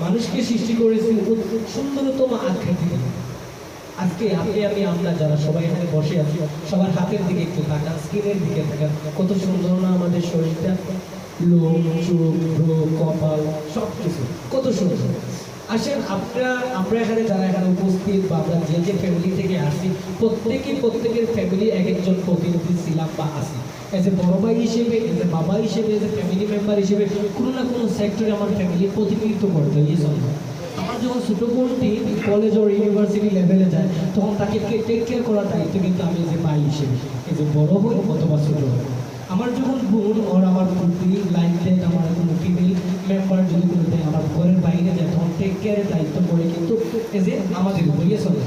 মানুষকে সৃষ্টি করেছি সুন্দরতম আকৃতি। আজকে আপনি আমি আমরা যারা সবাই এখানে বসে আছি, সবার হাতের দিকে একটু তাকান, স্কিনের দিকে তাকান, কত সুন্দর না আমাদের শরীরটা, লোম, চোখ, ভ্রু, কপাল, সবকিছু কত সুন্দর। আসেন আমরা এখানে যারা এখানে উপস্থিত বা আমরা যে যে ফ্যামিলি থেকে আসি, প্রত্যেকের ফ্যামিলি এক একজন প্রতিনিধি ছিলাম বা আসি। এজ এ বড় ভাই হিসেবে, এজ এ বাবা হিসেবে, এজ এ ফ্যামিলি মেম্বার হিসেবে কোনো না কোনো সেক্টরে আমার ফ্যামিলি প্রতিনিধিত্ব করতে হয়। আমার যখন ছোটো বোনটি কলেজ ও ইউনিভার্সিটি লেভেলে যায়, তখন তাকে টেক কেয়ার করার দায়িত্ব কিন্তু আমি যে ভাই হিসেবে, এই যে বড় হই অথবা ছোটো হই। আমার যখন বোন ওর আমার পুত্রী লাইফ ডেট আমার কোনো ফিমেল মেম্বার যদি কোনো দেয়, আমার ঘরের বাইরে যায়, তখন টেক কেয়ারের দায়িত্ব করে কিন্তু এই যে আমাদের উপর ইয়ে চলে।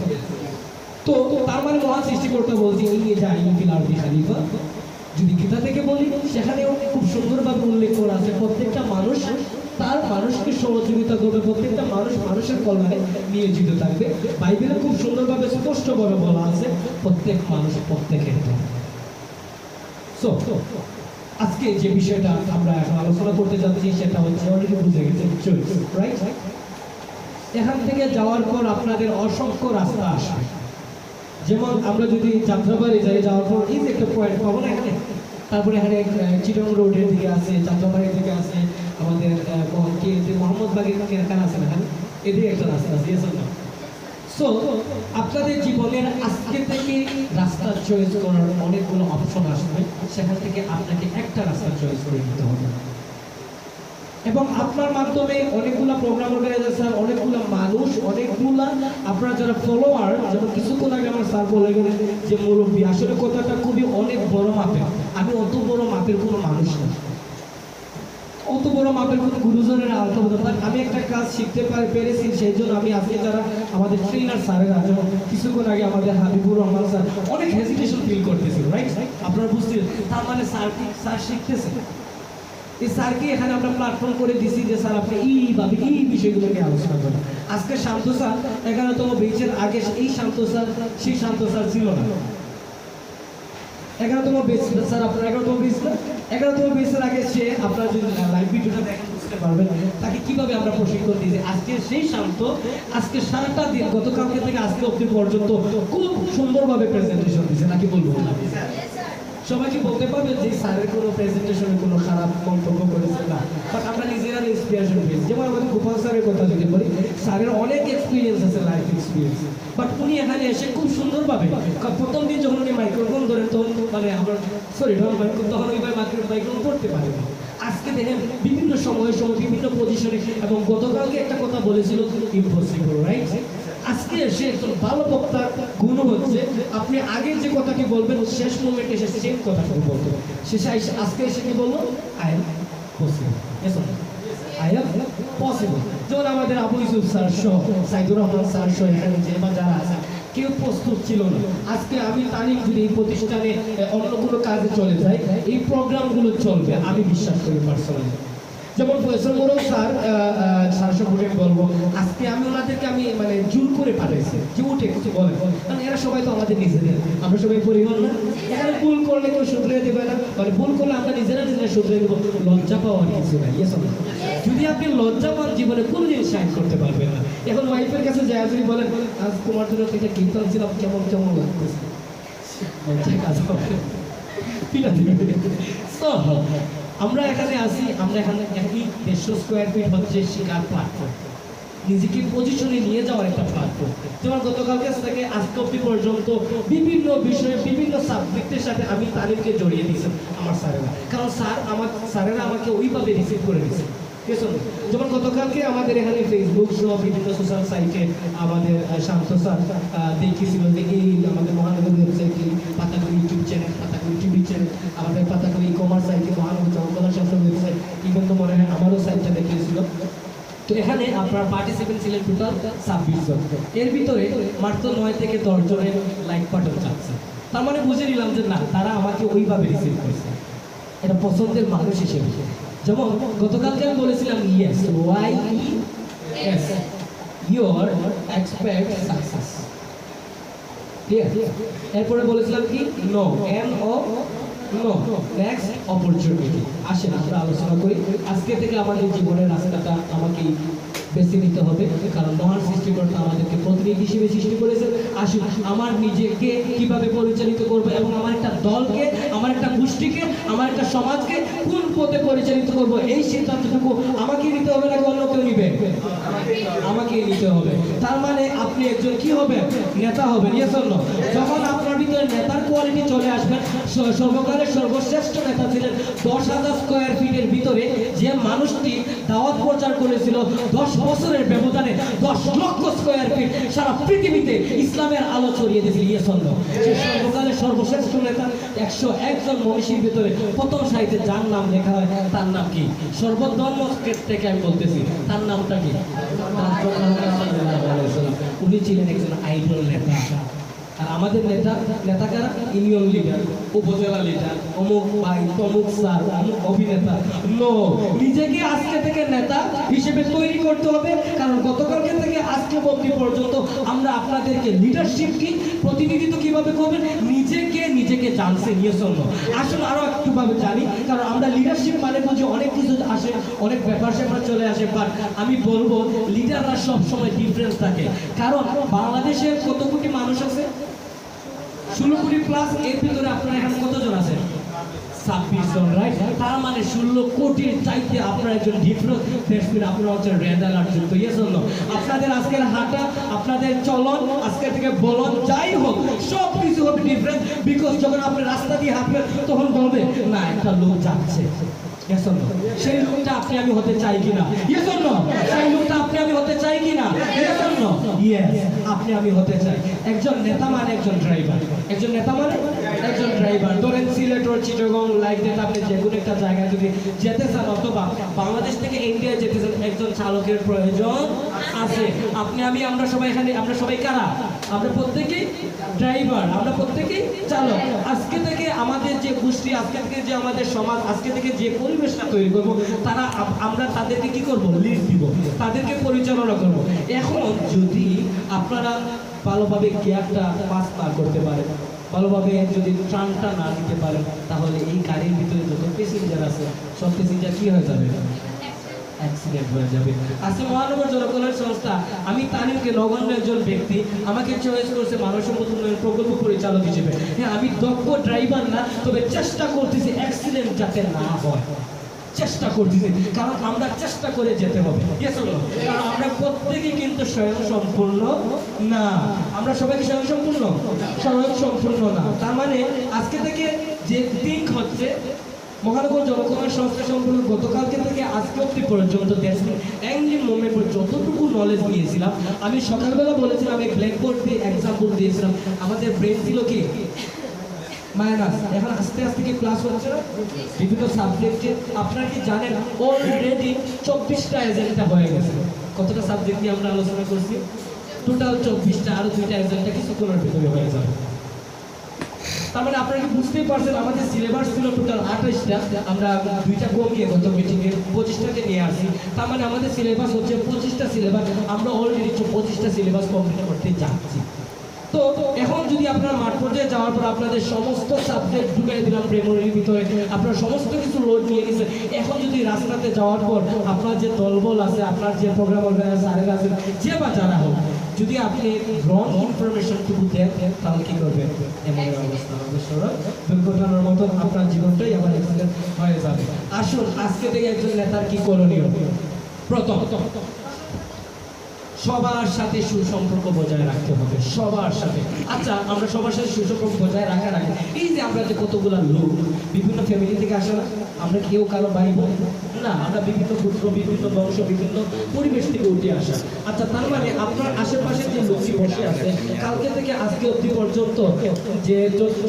তো তার মানে মহান সৃষ্টিকর্তা বলছি এই যে আইন ফিল আরদি খালিফা। যদি গীতা থেকে বলি, সেখানেও খুব সুন্দরভাবে উল্লেখ করা আছে প্রত্যেকটা মানুষ তার মানুষকে সহযোগিতা করবে, প্রত্যেকটা মানুষ মানুষের কল্যাণে নিয়োজিত থাকবে। বাইবেলে খুব সুন্দরভাবে স্পষ্টভাবে বলা আছে প্রত্যেক মানুষ প্রত্যেকের। আজকে যে বিষয়টা আমরা এখন আলোচনা করতে যাচ্ছি সেটা হচ্ছে অলরেডি বুঝে গেছে, চয়েস, রাইট? এখান থেকে যাওয়ার পর আপনাদের অসংখ্য রাস্তা আসবে। যেমন আমরা যদি যাত্রাবাড়ি যাই, যাওয়ার পর এই যে একটা পয়েন্ট পাবো না এখানে, তারপরে এখানে চিটং রোডের দিকে আছে, যাত্রাবাড়ির দিকে আছে, আমাদের মোহাম্মদবাগের এখানে আছে না, এদিকে একটা রাস্তা আছে। সো আপনাদের জীবনের আজকে থেকে রাস্তা চয়েস করার অনেকগুলো অপশন আসবে, সেখান থেকে আপনাকে একটা রাস্তা চয়েস করে নিতে হবে। এবং আপনার মাধ্যমে অনেকগুলা প্রোগ্রাম অর্গানাইজেশন, অনেকগুলা মানুষ, অনেকগুলা আপনারা যারা ফলোয়ার, যেমন কিছুক্ষণ আগে আমার স্যার বলে গেলেন যে মুরব্বী, আসলে কথাটা খুবই অনেক বড় মাপের। আমি অত বড় মাপের কোনো মানুষ না, অত বড় মাপের কোনো গুরুজনের আওতা হতে পারে। আমি একটা কাজ শিখতে পেরেছি, সেই জন্য আমি আজকে যারা আমাদের ট্রেনার স্যারেরা, যেমন কিছুক্ষণ আগে আমাদের হাবিবুর রহমান স্যার অনেক হেজিটেশন ফিল করতেছিল, রাইট? আপনারা বুঝতে, তার মানে স্যার শিখতেছে। এই স্যারকে এখানে আমরা প্ল্যাটফর্ম করে দিছি যে স্যার আপনি এইভাবে এই বিষয়গুলো নিয়ে আলোচনা করেন। আজকে শান্ত স্যার 11তম বেচের আগে এই শান্ত স্যার সেই শান্ত স্যার ছিল না। 11তম বেচ স্যার, আপনার 11তম বেচ না, 11তম বেচের আগে সে, আপনারা যদি লাইভ ভিডিওটা দেখেন বুঝতে পারবেন তাকে কিভাবে আমরা প্রশিক্ষণ দিয়েছি। আজকে সেই শান্ত আজকে সারাটা দিন, গতকালকে থেকে আজকে অবধি পর্যন্ত খুব সুন্দরভাবে প্রেজেন্টেশন দিয়েছে, নাকি বলবো? সবাইকে বলতে পারবে যে স্যারের কোনো প্রেজেন্টেশনে কোনো খারাপ মন্তব্য করেছে না, বাট আমরা নিজেরা ইন্সপিরেশন পেয়েছি। যেমন আমাদের গোপাল স্যারের কথা যদি বলি, স্যারের অনেক এক্সপিরিয়েন্স আছে, লাইফ এক্সপিরিয়েন্স, বাট উনি এখানে এসে খুব সুন্দরভাবে প্রথম দিন যখন উনি মাইক্রোফোন ধরেন তখন মানে আমরা তখন ওইভাবে মাইক্রোফোন করতে পারি না। আজকে দেখেন বিভিন্ন সময়ের সময় বিভিন্ন পজিশনে, এবং গতকালকে একটা কথা বলেছিল ইম্পসিবল, রাইট? আজকে এসে ভালো বক্তার গুণ হচ্ছে আপনি আগে যে কথাটি বলবেন শেষ মোমেন্টে এসে সেম কথাটি বলতে হবে। শেষে আজকে এসে কি বললো? I am possible, I am possible. যেমন আমাদের আবু ইউসুফ স্যার সহ, সাইদুর রহমান স্যার সহ এখানে যে বা যারা আছে কেউ প্রস্তুত ছিল না। আজকে আমি তারিখ যদি এই প্রতিষ্ঠানে অন্য কোনো কাজে চলে যায়, এই প্রোগ্রামগুলো চলবে আমি বিশ্বাস করি পার্সোনালি। যেমন ফয়সাল মোড়ল স্যার, সম্পর্কে বলবো, আজকে আমি ওনাদেরকে আমি মানে জোর করে পাঠাইছি যে উঠে কিছু বলে, কারণ এরা সবাই তো আমাদের নিজেদের, আমরা সবাই পরিবার না। এখানে ভুল করলে কেউ শুধরে দেবে না, মানে ভুল করলে আমরা নিজেরা শুধরে দেবো। লজ্জা পাওয়ার কিছু নাই। যদি আপনি লজ্জা পান জীবনে কোনো জিনিস সাইন করতে পারবেন না। এখন ওয়াইফের কাছে যায় যদি বলেন আজ তোমার জন্য একটা গীত ছিলাম, কেমন কেমন লাগতেছে, কাজ হবে পিনা দিবে। আমরা এখানে আসি, আমরা এখানে 150 স্কোয়ার ফিট হচ্ছে শিকার প্ল্যাটফর্ম, নিজেকে পজিশনে নিয়ে যাওয়ার একটা প্ল্যাটফর্ম। যেমন গতকালকে থেকে আজকে অব্দি পর্যন্ত বিভিন্ন বিষয়ে বিভিন্ন সাবজেক্টের সাথে আমি তাদেরকে জড়িয়ে দিয়েছি আমার স্যারেরা, কারণ স্যারেরা আমাকে ওইভাবে রিসিভ করে দিয়েছে। যেমন গতকালকে আমাদের এখানে ফেসবুক সহ বিভিন্ন সোশ্যাল সাইটে আমাদের শান্ত স্যার দেখিয়েছিল যে এই আমাদের মহানগর ওয়েবসাইট, পাতাকরি ইউটিউব চ্যানেল, পাতাকরি টিভি চ্যানেল, আমাদের পাতাকরি ই কমার্স সাইটে, মহানগর চন্দ্রকলা শাস্ত্র ওয়েবসাইট, ইভেন তো মনে হয় আমারও সাইটটা দেখিয়েছিল। তো এখানে আপনার পার্টিসিপেন্ট ছিলেন টোটাল 26 জন। এর ভিতরে মাত্র 9 থেকে 10 জনের লাইক বাটন চাচ্ছে। তার মানে বুঝে নিলাম যে না, তারা আমাকে ওইভাবে রিসিভ করেছে, এটা পছন্দের মানুষ হিসেবে। যেমন গতকালকে আমি বলেছিলাম yes, YES, your expect success. এরপরে বলেছিলাম কি no, NO, no, next opportunity. আসেন আমরা আলোচনা করি আজকে থেকে আমাদের জীবনের রাস্তাটা আমাকে বেছে নিতে হবে, কারণ মহান সৃষ্টিকর্তা আমাদেরকে প্রতিনিধি হিসেবে সৃষ্টি করেছে। আসুন আমার নিজেকে কিভাবে পরিচালিত করব এবং আমার একটা দলকে, আমার একটা গোষ্ঠীকে, আমার একটা সমাজকে কোন পথে পরিচালিত করব, এই সিদ্ধান্তটুকু আমাকে নিতে হবে নাকি অন্য কেউ নিবে? আমাকেই নিতে হবে। তার মানে আপনি একজন কি হবে? নেতা হবেন। যখন আপনার ভিতরে নেতার কোয়ালিটি চলে আসবেন, সর্বকালের সর্বশ্রেষ্ঠ নেতা ছিলেন 10,000 স্কয়ার ফিটের ভিতরে যে মানুষটি দাওয়াত প্রচার করেছিল 10 বছরের ব্যবধানে 10 লক্ষ স্কয়ার ফিট সারা পৃথিবীতে ইসলামের আলো ছড়িয়ে দিয়েছিল। সে সর্বকালের সর্বশ্রেষ্ঠ নেতা 101 জন মনীষীর ভিতরে প্রথম সারিতে যার নাম লেখা হয় তার নাম কি? সর্বধর্ম থেকে আমি বলতেছি, তার নামটা কি? উনি ছিলেন একজন আইডল নেতা। আর আমাদের নেতা কারা? ইউনিয়ন লিডার, উপজেলা লিডার, অমুক ভাই, তমুক স্যার, অমুক অভিনেতা। নো, নিজেকে আজকে থেকে নেতা হিসেবে তৈরি করতে হবে, কারণ গতকালকে থেকে আজকে অবধি পর্যন্ত আমরা আপনাদেরকে লিডারশিপ কি, প্রতিনিধিত্ব কিভাবে করবেন নিজেকে জানছে নিয়ে চলল। আসুন আরো একটু ভাবে জানি, কারণ আমরা লিডারশিপ মানে বুঝি অনেক কিছু আসে, অনেক ব্যাপার স্যাপার চলে আসে, বাট আমি বলবো লিডাররা সব সময় ডিফারেন্স থাকে। কারণ বাংলাদেশে কত কোটি মানুষ আছে? 16 কোটি প্লাস। এর ভিতরে আপনারা এখানে কতজন আছেন? 26 জন, রাইট? তার মানে 16 কোটির চাইতে আপনারা একজন ডিফারেন্ট ফেসবুক, আপনারা হচ্ছে রেড অ্যালার্ট যুক্ত। আপনাদের আজকের হাঁটা, আপনাদের চলন, আজকে থেকে বলন, যাই হোক সব কিছু হবে ডিফারেন্ট। বিকজ যখন আপনি রাস্তা দিয়ে হাঁটবেন তখন বলবে না একটা লোক যাচ্ছে, সেই লোকটা আপনি আমি হতে চাই কিনা? সেই লোকটা আপনি আমি হতে চাই কিনা? আপনি আমি হতে চাই। একজন নেতা মানে একজন ড্রাইভার, একজন নেতা মানে একজন ড্রাইভার। ধরেন সিলেট ও চিটাগং লাইক দ্যাট, আপনি যে কোনো একটা জায়গায় যদি যেতে চান অথবা বাংলাদেশ থেকে ইন্ডিয়া যেতে চান, একজন চালকের প্রয়োজন আছে। আপনি আমি আমরা সবাই এখানে, আমরা সবাই কারা? আমরা প্রত্যেকেই ড্রাইভার, আমরা প্রত্যেকেই চালক। আজকে থেকে আমাদের যে গোষ্ঠী, আজকে থেকে যে আমাদের সমাজ, আজকে থেকে যে পরিবেশটা তৈরি করবো, তারা আমরা তাদেরকে কি করব? লিড দিব, তাদেরকে পরিচালনা করব। এখন যদি আপনারা ভালোভাবে গিয়ারটা পাস না করতে পারেন, ভালোভাবে যদি ট্রানটা না দিতে পারেন, তাহলে এই গাড়ির ভিতরে যত প্যাসেঞ্জার আছে সব প্যাসেঞ্জার কি হয়ে যাবে? অ্যাক্সিডেন্ট হয়ে যাবে। আজকে মহানগর জনকল্যাণ সংস্থা, আমি তানিমকে নগণ্য একজন ব্যক্তি, আমাকে চয়েস করছে মানব সম্পদ উন্নয়ন প্রকল্প পরিচালক হিসেবে। হ্যাঁ, আমি দক্ষ ড্রাইভার না, তবে চেষ্টা করতেছি অ্যাক্সিডেন্ট যাতে না হয়, চেষ্টা করতেছি। কারণ আমরা চেষ্টা করে যেতে হবে। কারণ আমরা প্রত্যেকেই কিন্তু স্বয়ং সম্পূর্ণ না। আমরা সবাই কি স্বয়ং সম্পূর্ণ? স্বয়ং সম্পূর্ণ না। তার মানে আজকে থেকে যে দিক হচ্ছে মহানগর জনকল্যাণ সংস্থা সম্পূর্ণ গতকালকে থেকে আজকে অব্দি পর্যন্ত মোমেন্ট যতটুকু নলেজ নিয়েছিলাম, আমি সকালবেলা বলেছিলাম, আমি ব্ল্যাকবোর্ড দিয়ে এক্সাম্পল দিয়েছিলাম, আমাদের ব্রেন ছিল কি মাইনাস। এখন আস্তে আস্তে কি ক্লাস হচ্ছে না বিভিন্ন সাবজেক্টে? আপনারা কি জানেন অলরেডি 24টা এজেন্ডা হয়ে গেছে? কতটা সাবজেক্ট নিয়ে আমরা আলোচনা করছি? টোটাল 24টা, আরো 2টা এজেন্ডা কিছুক্ষণের ভিতরে হয়ে যাবে। তার মানে আপনারা কি বুঝতেই পারছেন, আমাদের সিলেবাস ছিল টোটাল 28টা, আমরা 2টা কমিয়ে গত মিটিংয়ে 25টাকে নিয়ে আসি। তার মানে আমাদের সিলেবাস হচ্ছে 25টা সিলেবাস। আমরা অলরেডি 25টা সিলেবাস কমপ্লিট করতে যাচ্ছি। তো এখন যদি আপনারা মাঠ পর্যায়ে যাওয়ার পর আপনাদের সমস্ত সাবজেক্ট ঢুকিয়ে দিলাম মেমোরির ভিতরে, আপনারা সমস্ত কিছু লোড নিয়ে নিয়েছেন, এখন যদি রাস্তাতে যাওয়ার পর আপনার যে দলবল আছে, আপনার যে প্রোগ্রাম অর্গানাইজার আছে, যে বা যারা হোক, যদি আপনি রং ইনফরমেশনটুকু দেন, তাহলে কি করবেন? এমন অবস্থা হবে, দুর্ঘটনার মতন আপনার জীবনটাই আবার অ্যাক্সিডেন্ট হয়ে যাবে। আসুন আজকে থেকে একজন নেতার কি করণীয়? প্রথম, সবার সাথে সুসম্পর্ক বজায় রাখতে হবে, সবার সাথে। আচ্ছা, আমরা সবার সাথে সুসম্পর্ক বজায় রাখার আগে এই যে আমরা যে কতগুলো লোক বিভিন্ন ফ্যামিলি থেকে আসে না, আমরা কেউ কারো ভাই বোন না, আমরা বিভিন্ন পুত্র, বিভিন্ন বংশ, বিভিন্ন পরিবেশ থেকে উঠে আসা। আচ্ছা, তার মানে আপনার আশেপাশে যে লোকটি বসে আছে, কালকে থেকে আজকে অবধি পর্যন্ত যে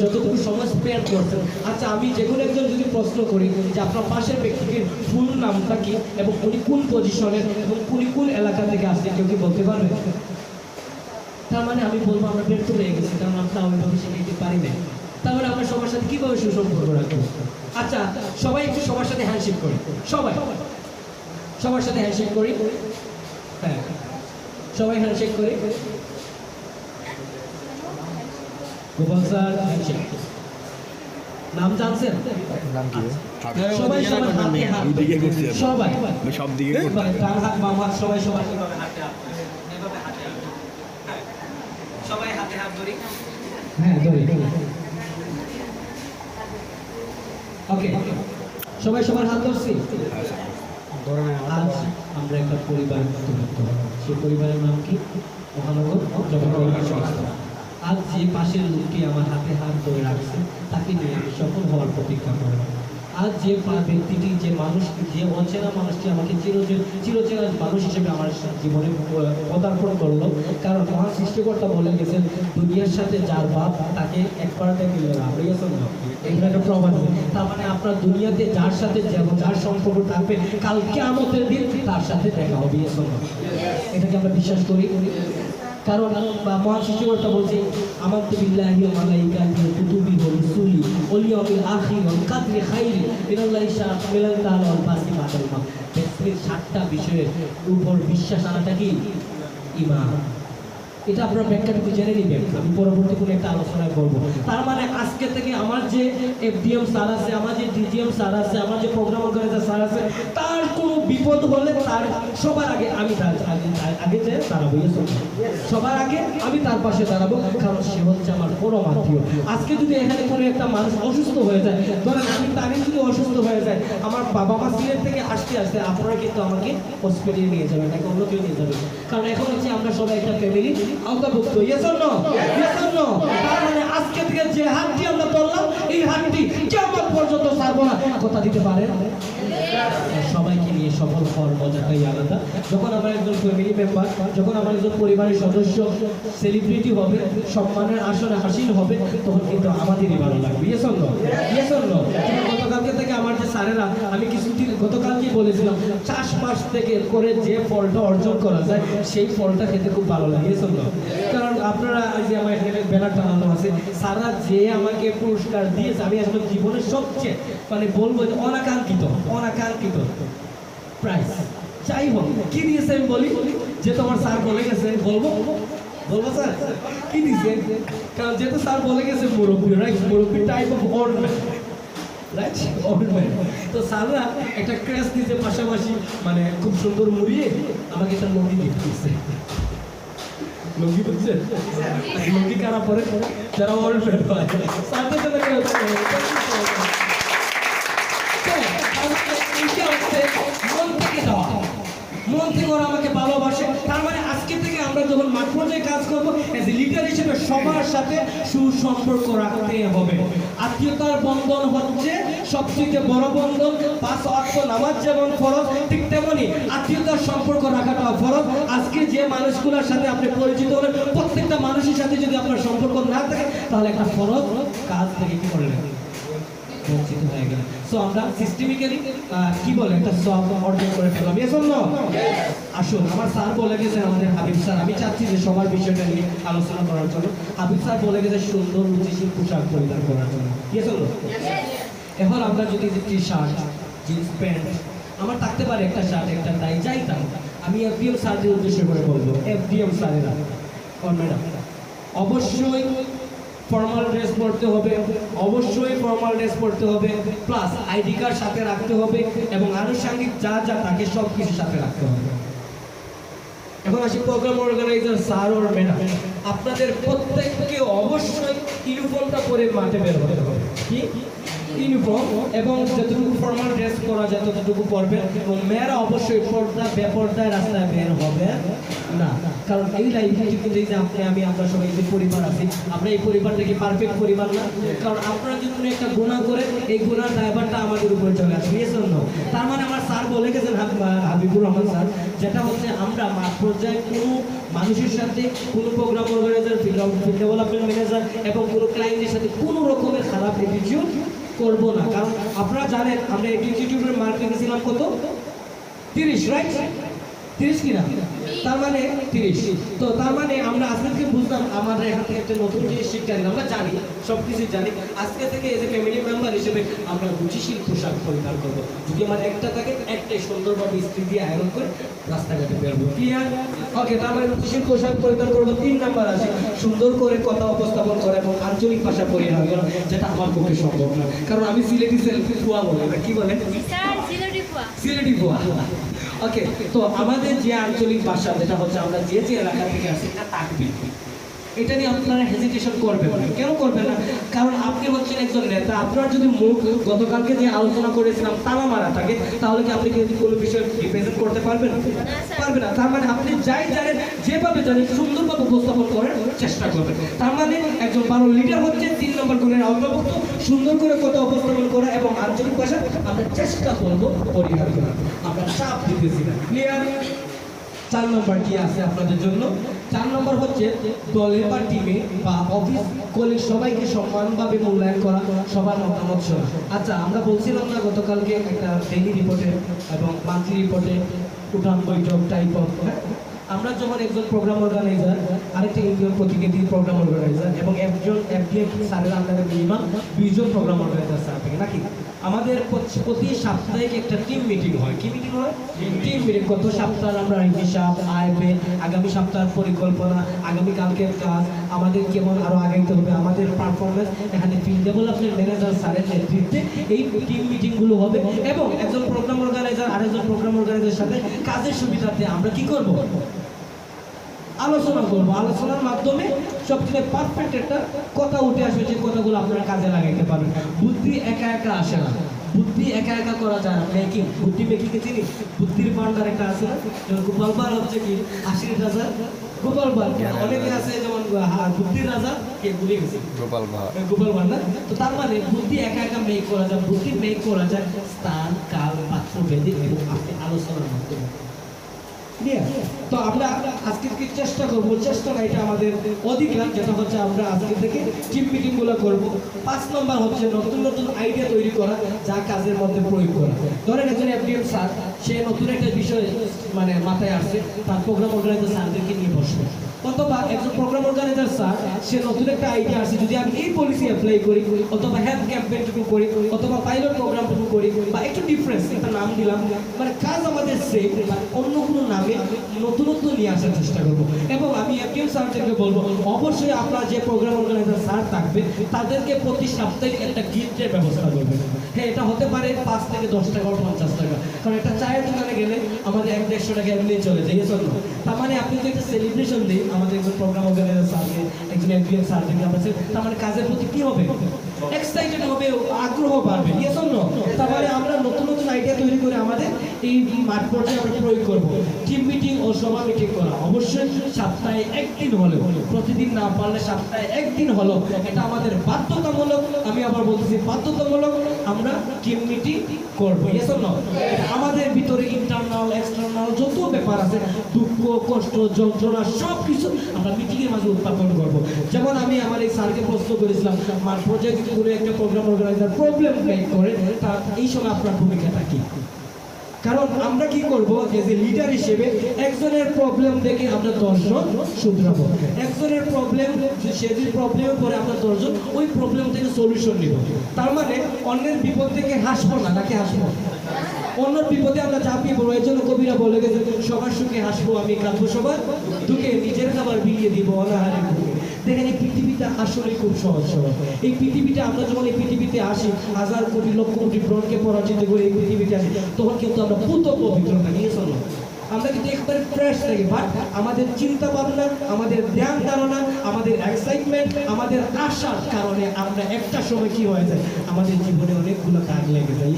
যতটুকু সময় স্পেয়ার করছেন, আচ্ছা আমি যে কোনো একজন যদি প্রশ্ন করি যে আপনার পাশের ব্যক্তিকে ফুল নামটা কি এবং উনি কোন পজিশনের এবং উনি কোন এলাকা থেকে আসছে, কেউ কি বলতে পারবে? তার মানে আমি বলবো আমরা ব্যর্থ হয়ে গেছি, কারণ আমরা ওইভাবে শিখাইতে পারি না। তার মানে আমরা সবার সাথে কিভাবে সুসম্পর্ক রাখবো? আচ্ছা, সবাই একটু সবার সাথে হ্যান্ডশেক করি, সবাই সবার সাথে হ্যান্ডশেক করি। হ্যাঁ, সবাই হ্যান্ডশেক করি। গোপাল স্যার হ্যান্ডশেক, নাম জানছেন? নাম কি? সবাই সবার হাতে হাত ওইদিকে করছি আমি। সবাই সব দিকে করতে মানে ডান হাত বাম হাত সবাই সবার এভাবে হাতে হাত এভাবে হাতে হাত হ্যাঁ। সবাই হাতে হাত ধরি হ্যাঁ ধরি ওকে সবাই সবার হাত ধরছি আজ আমরা একটা পরিবার অন্তর্ভুক্ত সেই পরিবারের নাম কি মহানগর জনকল্যাণ সংস্থা আজ যে পাশের লোকটি আমার হাতে হাত ধরে রাখছে তাকে নিয়ে আমি সফল হওয়ার প্রতীক্ষা করব আজ যে ব্যক্তিটি যে মানুষটি যে অচেনা মানুষটি আমাকে চিরচেনা মানুষ হিসেবে আমার জীবনে পদার্পণ করলো কারণ মহান সৃষ্টিকর্তা বলে গেছেন দুনিয়ার সাথে যার বাপ তাকে একবার দেখলে লাভ হয়ে গেছে না এখানে একটা প্রমাণ তার মানে আপনার দুনিয়াতে যার সাথে যার সম্পর্ক থাকবে কালকে আমাদের দিন তার সাথে দেখা হবে এটাকে আমরা বিশ্বাস করি কারণ মহান সৃষ্টিকর্তা বলছে আমার তো বিল্লাহি ওয়া মালাইকাতিহি কুতুবিহি ওয়া রুসুলিহি ওয়াল ইয়াউমিল আখির ওয়াল কদরি খাইরি মিনাল্লাহি মিনাল তাআলা ওয়াল বাসি বাদাল মা বেসিক 7টা বিষয়ের উপর বিশ্বাস আনাটা কি ঈমান এটা আপনারা ব্যাখ্যাটুকু জেনে নেবেন আমি পরবর্তী কোনো একটা আলোচনায় করবো তার মানে আজকে থেকে আমার যে এফডিএম স্যার আছে আমার যে ডিজিএম স্যার আছে আমার যে প্রোগ্রাম অর্গানাইজার স্যার আছে তার কোনো বিপদ হলে তার সবার আগে আমি তার আগে যে দাঁড়াবো সবার আগে আমি তার পাশে দাঁড়াবো কারণ সে হচ্ছে আমার পরম আত্মীয় আজকে যদি এখানে কোনো একটা মানুষ অসুস্থ হয়ে যায় ধরেন আমি তারই যদি অসুস্থ হয়ে যায় আমার বাবা মা সিলেট থেকে আসতে আসতে আপনারা কিন্তু আমাকে হসপিটালে নিয়ে যাবেন নাকি অন্য কেউ নিয়ে যাবেন কারণ এখন হচ্ছে আমরা সবাই একটা ফ্যামিলি আওতাভুক্ত yes or no yes or no তার মানে আজকে থেকে যে হাতটি আমরা বললাম এই হাতটি কিয়ামত পর্যন্ত ছাড়বো না কথা দিতে পারেন সবাইকে নিয়ে সফল হওয়ার মজাটাই আলাদা যখন আমার একজন ফ্যামিলি মেম্বার যখন আমার একজন পরিবারের সদস্য সেলিব্রিটি হবে সম্মানের আসনে হাসিল হবে তখন কিন্তু আমাদেরই ভালো লাগবে yes or no yes or no গতকালকে থেকে আমার যে স্যারেরা আমি কিছুদিন গতকালকে বলেছিলাম চাষবাস থেকে করে যে ফলটা অর্জন করা যায় সেই ফলটা খেতে খুব ভালো লাগে ইয়েস অর নো কারণ আপনারা যে আমার এখানে ব্যানার টানানো আছে সারা যে আমাকে পুরস্কার দিয়েছে আমি আসলে জীবনের সবচেয়ে মানে বলবো যে অনাকাঙ্ক্ষিত প্রাইস যাই হোক কি দিয়েছে আমি বলি যে তোমার স্যার বলে গেছে বলবো স্যার কি দিয়েছে কারণ যেহেতু স্যার বলে গেছে মুরব্বী রাইট মুরব্বী type of ornament right ornament তো স্যাররা একটা ক্রেস দিয়েছে পাশাপাশি মানে খুব সুন্দর মুড়িয়ে আমাকে একটা লঙ্গি গিফট দিচ্ছে লঙ্গি বুঝছে লঙ্গি কারা পরে যারা অর্নামেন্ট হয় স্যারদের জন্য মন থেকে ওরা আমাকে ভালোবাসে তার মানে আজকে থেকে আমরা যখন মাঠ পর্যায়ে কাজ করবো এজ এ লিডার হিসেবে সবার সাথে সুসম্পর্ক রাখতে হবে আত্মীয়তার বন্ধন হচ্ছে সবচেয়ে বড় বন্ধন 5 ওয়াক্ত নামাজ যেমন ফরজ ঠিক তেমনি আত্মীয়তার সম্পর্ক রাখাটা ফরজ আজকে যে মানুষগুলোর সাথে আপনি পরিচিত হলেন প্রত্যেকটা মানুষের সাথে যদি আপনার সম্পর্ক না থাকে তাহলে একটা ফরজ কাজ থেকে কি করলেন বঞ্চিত হয়ে গেল সো আমরা সিস্টেমিক্যালি কি বলে একটা সব অর্জন করে ফেললাম ইয়েস অর নো আসুন আমার স্যার বলে গেছেন আমাদের হাবিব স্যার আমি চাচ্ছি যে সবার বিষয়টা নিয়ে আলোচনা করার জন্য হাবিব স্যার বলে গেছে সুন্দর রুচিশীল পোশাক পরিধান করার জন্য ইয়েস অর নো এখন আমরা যদি টি শার্ট জিন্স প্যান্ট আমার থাকতে পারে একটা শার্ট একটা টাই যাই তাই আমি এফডিএম স্যারদের উদ্দেশ্য করে বলবো এফডিএম স্যারেরা ম্যাডাম অবশ্যই ফর্মাল ড্রেস পরতে হবে অবশ্যই ফর্মাল ড্রেস পরতে হবে প্লাস আইডি কার্ড সাথে রাখতে হবে এবং আনুষঙ্গিক যা থাকে সব কিছু সাথে রাখতে হবে এখন আসি প্রোগ্রাম অর্গানাইজার স্যার ও ম্যাডাম আপনাদের প্রত্যেককে অবশ্যই ইউনিফর্মটা পরে মাঠে বের হতে হবে কি ইউনিফর্ম এবং যতটুকু ফর্মাল ড্রেস করা যায় ততটুকু পরবেন এবং মেয়েরা অবশ্যই পর্দা বেপর্দায় রাস্তায় বের হবে না কারণ এই লাইফে কিন্তু এই যে আমরা সবাই যে পরিবার আছি আমরা এই পরিবারটা কি পারফেক্ট পরিবার না কারণ আপনারা যদি একটা গুনাহ করে এই গুনার দায়ভারটা আমাদের উপরে চলে আসবে এই জন্য তার মানে আমার স্যার বলে গেছেন হাবিবুর রহমান স্যার যেটা হচ্ছে আমরা মাঠ পর্যায়ে কোনো মানুষের সাথে কোনো programme organiser field development manager এবং কোনো ক্লায়েন্টের সাথে কোনো রকমের খারাপ অ্যাটিটিউড করবো না কারণ আপনারা জানেন আমরা এক্সিকিউটিভের মার্কেট ছিলাম কত 30 রাইট 30 কিনা, তার মানে 30। তো তার মানে আমরা আজকে থেকে বুঝলাম, আমাদের এখান থেকে একটা নতুন জিনিস শিক্ষা নিলাম। আমরা জানি, সবকিছু জানি, আজকে থেকে এজ এ ফ্যামিলি মেম্বার হিসেবে আমরা রুচিশীল পোশাক পরিধান করবো। যদি আমার একটা থাকে, একটাই সুন্দরভাবে ইস্ত্রি দিয়ে আয়রন করে রাস্তাঘাটে বেরোবো। ক্লিয়ার? ওকে, তার মানে রুচিশীল পোশাক পরিধান করবো। 3 নাম্বার আছে সুন্দর করে কথা উপস্থাপন করা এবং আঞ্চলিক ভাষা পরিহার করা, যেটা আমার পক্ষে সম্ভব না, কারণ আমি সিলেটি সেলফি ফুয়া বলে না। কি বলে? সিলেটি ফুয়া। ওকে, তো আমাদের যে আঞ্চলিক ভাষা, যেটা হচ্ছে আমরা যে যে এলাকা থেকে আসি, এটা থাকবে। এটা নিয়ে আপনারা হেজিটেশন করবেন না। কেন করবেন না? কারণ আপনি হচ্ছেন একজন নেতা। আপনার যদি মুখ গতকালকে যে আলোচনা করেছিলাম তালা মারা থাকে, তাহলে কি আপনি কিন্তু কোনো বিষয় রিপ্রেজেন্ট করতে পারবেন? পারবেন না। তার মানে আপনি যাই জানেন, যেভাবে জানেন, সুন্দরভাবে উপস্থাপন করার চেষ্টা করবেন। তার মানে একজন ভালো লিডার হচ্ছে 3 নম্বর গুণের অন্তর্ভুক্ত, সুন্দর করে কথা উপস্থাপন করা এবং আঞ্চলিক ভাষা আমরা চেষ্টা করব পরিহার করা। আমরা চাপ দিতেছি না। ক্লিয়ার? 4 নম্বর কি আছে আপনাদের জন্য? 4 নম্বর হচ্ছে দলে বা টিমে বা অফিস কলিগ সবাইকে সমানভাবে মূল্যায়ন করা, সবার মতামত শোনা। আচ্ছা, আমরা বলছিলাম না গতকালকে একটা ডেইলি রিপোর্টে এবং মান্থলি রিপোর্টে উঠান বৈঠক টাইপ অফ, আমরা যখন একজন প্রোগ্রাম অর্গানাইজার, আরেকটা ইন্ডিয়ান প্রতিনিধি প্রোগ্রাম অর্গানাইজার এবং একজন এফডিএফ স্যারের আন্ডারে মিনিমাম 2 জন প্রোগ্রাম অর্গানাইজার স্যার থাকে নাকি? আমাদের প্রতি সাপ্তাহিক একটা টিম মিটিং হয়। কি মিটিং হয়? Team meeting. গত সপ্তাহে আমরা হিসাব, আয় ব্যয়, আগামী সপ্তাহের পরিকল্পনা, আগামী কালকের কাজ, আমাদের কেমন আরো আগাইতে হবে, আমাদের পারফরমেন্স, এখানে টিম ডেভেলপমেন্ট ম্যানেজার স্যারের নেতৃত্বে এই টিম মিটিং গুলো হবে। এবং একজন প্রোগ্রাম অর্গানাইজার আরেকজন প্রোগ্রাম অর্গানাইজারের সাথে কাজের সুবিধাতে আমরা কি করব? আলোচনা করবো। আলোচনার মাধ্যমে সবচেয়ে পারফেক্ট একটা কথা উঠে আসবে, যে কথাগুলো আপনারা কাজে লাগাইতে পারবেন। বুদ্ধি একা একা আসে না, বুদ্ধি একা একা করা যায় না। মেকিং, বুদ্ধি মেকিং এ চিনি, বুদ্ধির ভান্ডার একটা আছে না, যেমন গোপাল ভাঁড় হচ্ছে কি 80 রাজা, গোপাল ভাঁড়। অনেকে আছে যেমন বুদ্ধির রাজা, কে ভুলে গেছে, গোপাল ভাঁড় না? তো তার মানে বুদ্ধি একা একা মেক করা যায়, বুদ্ধি মেক করা যায় স্থান, কাল, পাত্র ভেদে এবং আপনি আলোচনার মাধ্যমে। তো আমরা আজকে থেকে চেষ্টা করবো, চেষ্টা না এটা আমাদের অধিকার, যেটা হচ্ছে আমরা আজকে থেকে টিম মিটিং গুলো করবো। 5 নম্বর হচ্ছে নতুন নতুন আইডিয়া তৈরি করা, যা কাজের মধ্যে প্রয়োগ করা। ধরেন একজন এফডিএম স্যার, সে নতুন একটা বিষয় মানে মাথায় আসছে, তার প্রোগ্রাম অর্গানাইজার স্যারদেরকে নিয়ে বসবে। অথবা একজন প্রোগ্রাম অর্গানাইজার স্যার, সে নতুন একটা আইডিয়া আসছে, যদি আমি এই পলিসি অ্যাপ্লাই করি, অথবা হেলথ ক্যাম্পেইনটুকু করি, অথবা পাইলট প্রোগ্রামটুকু করি, বা একটু ডিফারেন্স একটা নাম দিলাম, মানে কাজ আমাদের সেম, অন্য কোনো নামে নতুনত্ব নিয়ে আসার চেষ্টা করবো। এবং আমি এফডিএম স্যারদেরকে বলবো, অবশ্যই আপনার যে প্রোগ্রাম অর্গানাইজার স্যার থাকবে, তাদেরকে প্রতি সপ্তাহে একটা গিফটের ব্যবস্থা করবেন। হ্যাঁ, এটা হতে পারে 5 থেকে 10 টাকা বা 50 টাকা, কারণ একটা চায়ের দোকানে গেলে আমাদের 1-150 টাকা এমনি চলে যায়। তার মানে আপনি যদি একটা সেলিব্রেশন দিই আমাদের একজন প্রোগ্রাম অর্গানাইজার স্যারকে, একজন এফডিএম স্যারকে, তার মানে কাজের প্রতি কি হবে? এক্সাইটেড হবে, আগ্রহ বাড়বে। তার মানে আমরা নতুন নতুন আইডিয়া তৈরি করে আমাদের এই মাঠ পর্যায়ে আমরা প্রয়োগ করবো। টিম মিটিং ও সভা মিটিং করা অবশ্যই সপ্তাহে 1 দিন হলেও, প্রতিদিন না পারলে সপ্তাহে 1 দিন হলেও, এটা আমাদের বাধ্যতামূলক। আমি আবার বলতেছি বাধ্যতামূলক, আমরা টিম মিটিং করবো। আমাদের ভিতরে ইন্টারনাল এক্সটার্নাল যত ব্যাপার আছে, দুঃখ, কষ্ট, যন্ত্রণা, সব কিছু আমরা মিটিং এর মাঝে উত্থাপন করবো। যেমন আমি আমার এই স্যারকে প্রশ্ন করেছিলাম, মাঠ পর্যায়ে যদি কোনো একটা প্রোগ্রাম অর্গানাইজার প্রবলেম মেক করে, তার এই সময় আপনার ভূমিকাটা কি? কারণ আমরা কি করব, এজ এ লিডার হিসেবে একজনের প্রবলেম দেখে আমরা 10 জন শুধরাবো। একজনের প্রবলেম, সে যদি প্রবলেমে পড়ে, আমরা 10 জন ওই প্রবলেম থেকে সলিউশন নিব। তার মানে অন্যের বিপদ থেকে হাসবো না, নাকি হাসবো? অন্যের বিপদে আমরা ঝাঁপিয়ে পড়বো। এই জন্য কবিরা বলে গেছে, সবার সুখে হাসবো আমি, কাঁদবো সবার দুঃখে, নিজের খাবার বিলিয়ে দিব অনাহারে বুকে। দেখেন, এই পৃথিবীটা আসলে খুব সহজ সরল। এই পৃথিবীটা আমরা যখন এই পৃথিবীতে আসি, 1000 কোটি লক্ষ কোটি ব্রণকে পরাজিত করে এই পৃথিবীতে আসি, তখন কিন্তু আমরা পুত পবিত্র থাকি। আমরা কিন্তু একবারে ফ্রেশ থাকি, বাট আমাদের চিন্তা ভাবনা, আমাদের ধ্যান ধারণা, আমাদের এক্সাইটমেন্ট, আমাদের আশার কারণে আমরা একটা সময় কি হয়ে যায়, আমাদের জীবনে অনেকগুলো দাগ লেগে যায়।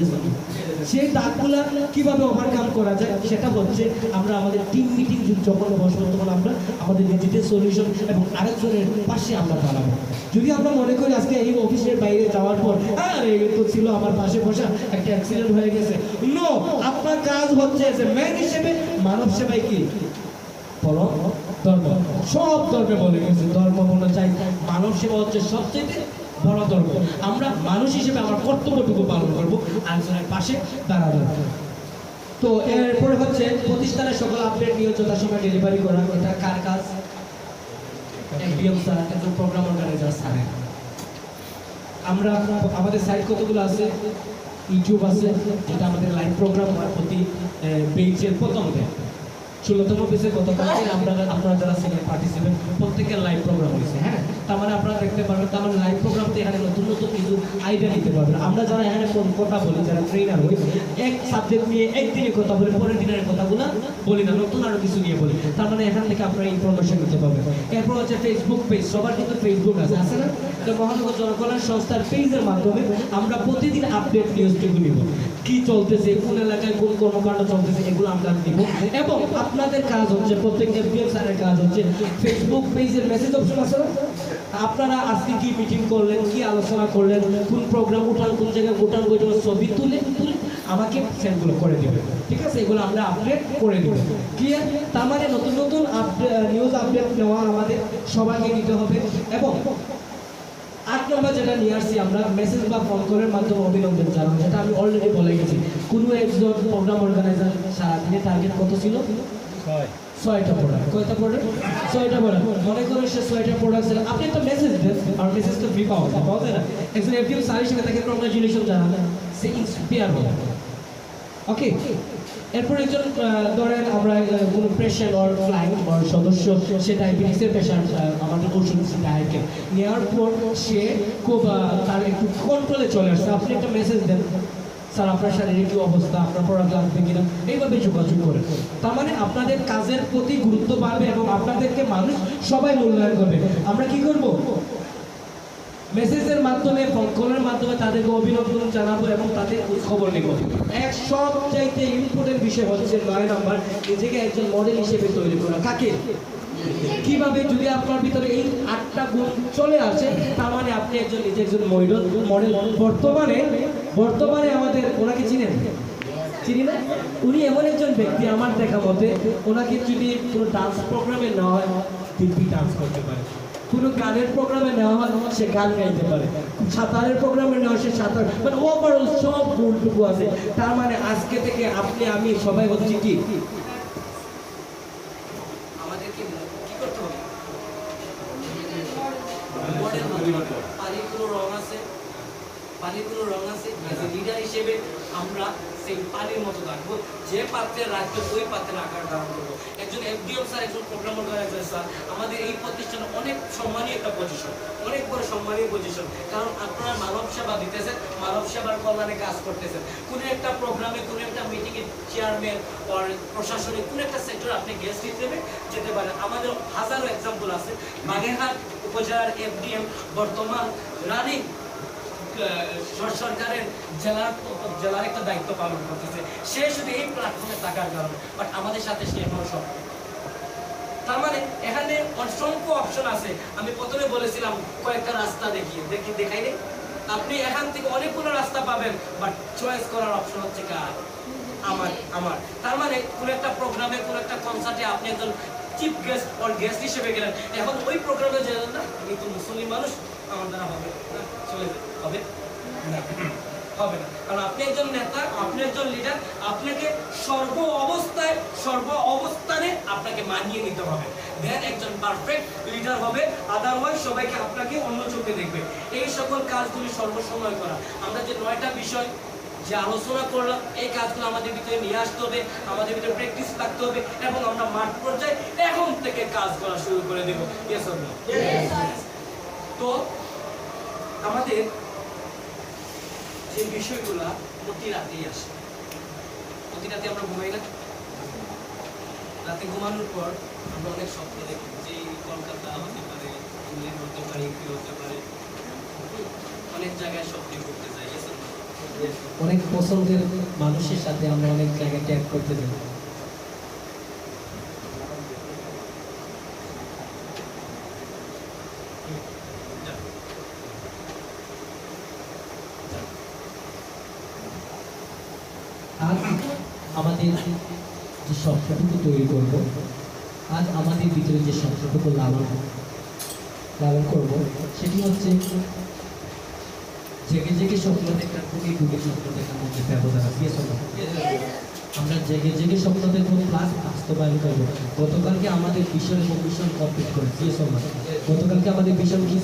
সেই দাগগুলা কিভাবে ওভারকাম করা যায়, সেটা হচ্ছে আমরা আমাদের টিম মিটিং যখন বসবো, তখন আমরা আমাদের নিজেদের সলিউশন এবং আরেকজনের পাশে আমরা দাঁড়াবো। যদি আমরা মনে করি আজকে এই অফিসের বাইরে যাওয়ার পর, আরে তো ছিল আমার পাশে বসা, একটা অ্যাক্সিডেন্ট হয়ে গেছে, নো, আপনার কাজ হচ্ছে যে ম্যান হিসেবে মানব সেবাই কি পরম ধর্ম। সব ধর্মে বলে গেছে, ধর্ম মনে চাই, মানব সেবা হচ্ছে সবচেয়ে বড় ধর্ম। আমরা মানুষ হিসেবে আমার কর্তব্যটুকু পালন করবো, আরেকজনের পাশে দাঁড়াবো। তো এরপরে হচ্ছে প্রতিষ্ঠানের সকল আপডেট নিয়ে যথাসময় ডেলিভারি করা, এটা কার কাজ? এফডিএম স্যার, একজন প্রোগ্রাম অর্গানাইজার স্যার। আমরা আমাদের সাইট কতগুলো আছে? ইউটিউব আছে, যেটা আমাদের লাইভ প্রোগ্রাম হয় প্রতি বেঞ্চের প্রথম দিন 16তম পেজে গতকালকে আপনারা যারা সিনিয়র পার্টিসিপেন্ট প্রত্যেকের লাইভ প্রোগ্রাম হয়েছে। হ্যাঁ, তার মানে আপনারা দেখতে পারবেন, তার মানে লাইভ প্রোগ্রামতে এখানে নতুন নতুন কিছু আইডিয়া নিতে পারবেন। আমরা যারা এখানে কথা বলি, যারা ট্রেনার হই, এক সাবজেক্ট নিয়ে একদিনে কথা বলি, পরের দিনের কথাগুলো বলি না, নতুন আরো কিছু নিয়ে বলি। তার মানে এখান থেকে আপনারা ইনফরমেশন নিতে পারবেন। এরপর হচ্ছে ফেসবুক পেজ, সবার কিন্তু ফেসবুক আছে না? তো মহানগর জনকল্যাণ সংস্থার পেজের মাধ্যমে আমরা প্রতিদিন আপডেট নিউজটুকু নিব, কি চলতেছে, কোন এলাকায় কোন কর্মকাণ্ড চলতেছে, এগুলো আমরা দিব। এবং আপনাদের কাজ হচ্ছে, প্রত্যেক এফডিএম স্যারের কাজ হচ্ছে ফেসবুক পেজের মেসেজ অপশন আছে না, আপনারা আজকে কি মিটিং করলেন, কি আলোচনা করলেন, কোন প্রোগ্রাম উঠান, কোন জায়গায় উঠান, ওইগুলো ছবি তুলে আমাকে সেন্ডগুলো করে দেবেন। ঠিক আছে, এগুলো আমরা আপডেট করে দেব। ক্লিয়ার? তার মানে নতুন নতুন নিউজ আপডেট নেওয়া আমাদের সবাইকে নিতে হবে। এবং 8 নম্বর যেটা নিয়ে আসছি আমরা, মেসেজ বা ফোন কলের মাধ্যমে অভিনন্দন জানানো, যেটা আমি অলরেডি বলে গেছি। কোনো একজন প্রোগ্রাম অর্গানাইজার সারাদিনে টার্গেট কত ছিল? 6টা প্রোডাক্ট। কয়টা প্রোডাক্ট? 6টা প্রোডাক্ট। মনে করেন সে 6টা প্রোডাক্ট ছিল, আপনি তো মেসেজ দেন, আর মেসেজ তো ফ্রি পাওয়া যায় না। একজন এফডিএম স্যার হিসেবে তাকে কংগ্রাচুলেশন জানান, সে ইন্সপায়ার হবে। ওকে, এরপর একজন ধরেন আমরা কোনো পেশেন্ট অর ক্লায়েন্ট অর সদস্য, সে ডায়াবেটিসের পেশেন্ট, আমাদের ওষুধ ডায়েটে নেওয়ার পর সে খুব তার একটু কন্ট্রোলে চলে আসছে, আপনি একটা মেসেজ দেন, স্যার আপনার শারীরিক কি অবস্থা, আপনার প্রোডাক্ট লাগবে কিনা, এইভাবে যোগাযোগ করে। তার মানে আপনাদের কাজের প্রতি গুরুত্ব বাড়বে এবং আপনাদেরকে মানুষ সবাই মূল্যায়ন করবে। আমরা কি করব? মেসেজের মাধ্যমে, ফোন কলের মাধ্যমে তাদেরকে অভিনন্দন জানাবো এবং তাদের খবর নেব। এক সবচাইতে ইম্পর্টেন্ট বিষয় হচ্ছে 9 নম্বর, নিজেকে একজন মডেল হিসেবে তৈরি করা। কাকে? কিভাবে? যদি আপনার ভিতরে এই 8টা গুণ চলে আসে, তার মানে আপনি একজন নিজে একজন মডেল। বর্তমানে আমাদের, ওনাকে চিনেন? চিনি না? উনি এমন একজন ব্যক্তি, আমার দেখা মতে ওনাকে যদি কোনো ডান্স প্রোগ্রামে নেওয়া হয়, দিব্যি ডান্স করতে পারে। কোনো গানের প্রোগ্রামে নেওয়া হয়, সে গান গাইতে পারে। সাঁতারের প্রোগ্রামে নেওয়া, সে সাঁতার, মানে ওভারঅল সব গুণটুকু আছে। তার মানে আজকে থেকে আপনি, আমি সবাই হচ্ছে কি, আমাদেরকে কি করতে হবে? পানির কোনো রং আছে, পানির কোনো রং আছে। লিডার হিসেবে আমরা সেই পানির মতো থাকবো, যে পাত্রে রাখবে ওই পাত্রের আকার ধারণ করবো। একজন এফডিএম স্যার, একজন প্রোগ্রাম অর্গানাইজার স্যার, আমাদের এই প্রতিষ্ঠানে অনেক সম্মানীয় একটা পজিশন, অনেক বড় সম্মানীয় পজিশন। কারণ আপনারা মানব সেবা দিতেছেন, মানব সেবার কল্যাণে কাজ করতেছেন। কোনো একটা প্রোগ্রামে, কোনো একটা মিটিংয়ে চেয়ারম্যান আর প্রশাসনিক কোনো একটা সেক্টর আপনি গেস্ট হিসেবে যেতে পারেন। আমাদের হাজারো এক্সাম্পল আছে। বাগেরহাট উপজেলার এফডিএম বর্তমান রানিং সরকারের জেলার একটা দায়িত্ব পালন করতেছে, সে শুধু এই প্ল্যাটফর্মে থাকার কারণে, বাট আমাদের সাথে সে এখনো সব। তার মানে এখানে অসংখ্য অপশন আছে। আমি প্রথমে বলেছিলাম কয়েকটা রাস্তা দেখাই নেই, আপনি এখান থেকে অনেকগুলো রাস্তা পাবেন, বাট চয়েস করার অপশন হচ্ছে কার? আমার। তার মানে কোনো একটা প্রোগ্রামে, কোনো একটা কনসার্টে আপনি একজন চিফ গেস্ট অর গেস্ট হিসেবে গেলেন, এখন ওই প্রোগ্রামে যেলেন না, আমি তো মুসলিম মানুষ, আমার দ্বারা হবে না, চলে যাবে, হবে না, হবে না। কারণ আপনি একজন নেতা, আপনি একজন লিডার, আপনাকে সর্ব অবস্থানে আপনাকে মানিয়ে নিতে হবে, দেন একজন পারফেক্ট লিডার হবে। আদারওয়াইজ সবাইকে আপনাকে অন্য চোখে দেখবে। এই সকল কাজগুলি সর্বসময় করা। আমরা যে 9টা বিষয় যে আলোচনা করলাম, এই কাজগুলো আমাদের ভিতরে নিয়ে আসতে হবে, আমাদের ভিতরে প্র্যাকটিস থাকতে হবে এবং আমরা মাঠ পর্যায়ে এখন থেকে কাজ করা শুরু করে দেব। Yes or no? তো আমাদের যে বিষয়গুলো প্রতি রাতেই আসে, প্রতি রাতে আমরা ঘুমাই না, রাতে ঘুমানোর পর আমরা অনেক স্বপ্ন দেখি, যে কলকাতা হতে পারে, ইংল্যান্ড হতে পারে, ইউকে হতে পারে, অনেক জায়গায় স্বপ্ন করতে যাই। অনেক পছন্দের মানুষের সাথে আমরা অনেক জায়গায় ট্যাগ করতে যাই। আজ আমাদের যে স্বপ্নটুকু তৈরি করব, আজ আমাদের ভিতরে যে স্বপ্নটুকু লালন করব, সেটি হচ্ছে জেগে জেগে স্বপ্ন দেখার থেকে ডুবে স্বপ্ন দেখার মধ্যে ব্যবধান আছে। আমরা জেগে জেগে স্বপ্ন দেখবো প্লাস বাস্তবায়ন করবো। গতকালকে আমাদের মিশন কমপ্লিট করেছি। গতকালকে আমাদের মিশন কি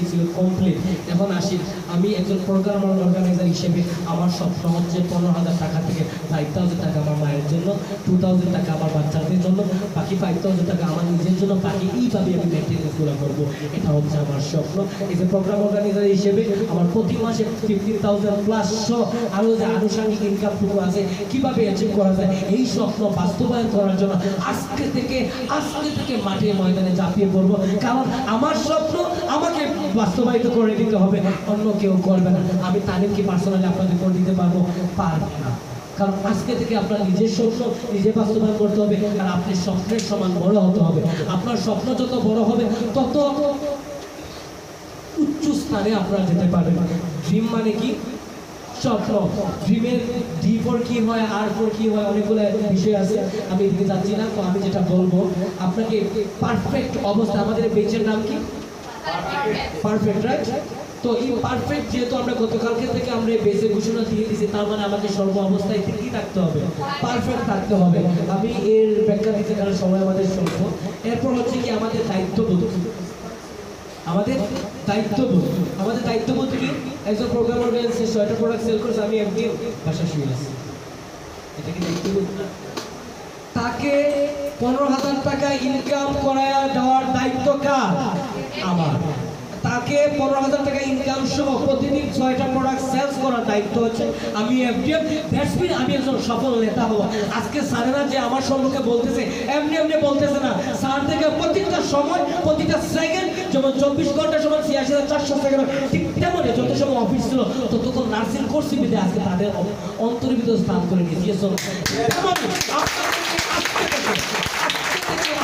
ছিল কমপ্লিট। এখন আসি, আমি একজন প্রোগ্রামার অর্গানাইজার হিসেবে আমার স্বপ্ন হচ্ছে 15,000 টাকা থেকে 5,000 টাকা আমার মায়ের জন্য, 2,000 টাকা আমার বাচ্চাদের জন্য, বাকি 5,000 টাকা আমার নিজের জন্য, বাকি এইভাবে আমি মেনটেন্যান্সগুলো করবো। এটা হচ্ছে আমার স্বপ্ন। এই যে প্রোগ্রাম অর্গানাইজার হিসেবে আমার প্রতি মাসে 15,000 প্লাস আরও যে আনুষঙ্গিক ইনকামটুকু আছে কীভাবে অ্যাচিভ করা যায়, এই স্বপ্ন বাস্তবায়ন করার জন্য আজকে থেকে মাঠে ময়দানে ঝাঁপিয়ে পড়বো। কারণ আমার স্বপ্ন আমাকে বাস্তবায়িত করে দিতে হবে, অন্য কেউ করবে না। আমি তালিমকে পার্সোনালি আপনাদের করে দিতে পারবো না। কারণ আজকে থেকে আপনার নিজের স্বপ্ন নিজে বাস্তবায়ন করতে হবে। আর আপনি স্বপ্নের সমান বড় হতে হবে। আপনার স্বপ্ন যত বড় হবে তত উচ্চ স্থানে আপনারা যেতে পারবেন। ড্রিম মানে কি? স্বপ্ন। ড্রিমের ডি ফর কি হয়, আর ফর কি হয়, অনেকগুলো বিষয় আছে, আমি এদিকে যাচ্ছি না। তো আমি যেটা বলবো আপনাকে পারফেক্ট অবস্থা, আমাদের বেঞ্চের নাম কি? Perfect, right? তো এই পারফেক্ট যেহেতু আমরা গতকালকে থেকে আমরা বেসে ঘোষণা দিয়ে দিয়েছি, তার মানে আমাকে সর্ব অবস্থায় কি থাকতে হবে? পারফেক্ট থাকতে হবে। আমি এর ব্যাখ্যা দিতে কারণ সময় আমাদের স্বল্প। এরপর হচ্ছে কি আমাদের দায়িত্ববোধ। আমাদের দায়িত্ববোধ কি? একজন প্রোগ্রাম অর্গানাইজার 6টা প্রোডাক্ট সেল করছে, আমি একদিন বাসা শুয়ে আছি, এটা কি দায়িত্ববোধ না? তাকে 15,000 টাকা ইনকাম করায় দেওয়ার দায়িত্ব কার? আমার। তাকে 15,000 টাকা ইনকাম সহ প্রতিদিন 6টা প্রোডাক্ট সেলস করার দায়িত্ব হচ্ছে আমি এফডিএম। দ্যাটস মিন আমি একজন সফল নেতা হব। আজকে স্যারেরা যে আমার সম্মুখে বলতেছে, এমনি বলতেছে না। স্যার থেকে প্রতিটা সময় প্রতিটা সেকেন্ড, যেমন 24 ঘন্টা সময় 86,400 সেকেন্ড, ঠিক তেমনি যত সময় অফিস ছিল ততক্ষণ নার্সিং কোর্স বিদে আজকে তাদের অন্তর্ভুক্ত স্থান করে নিয়েছি।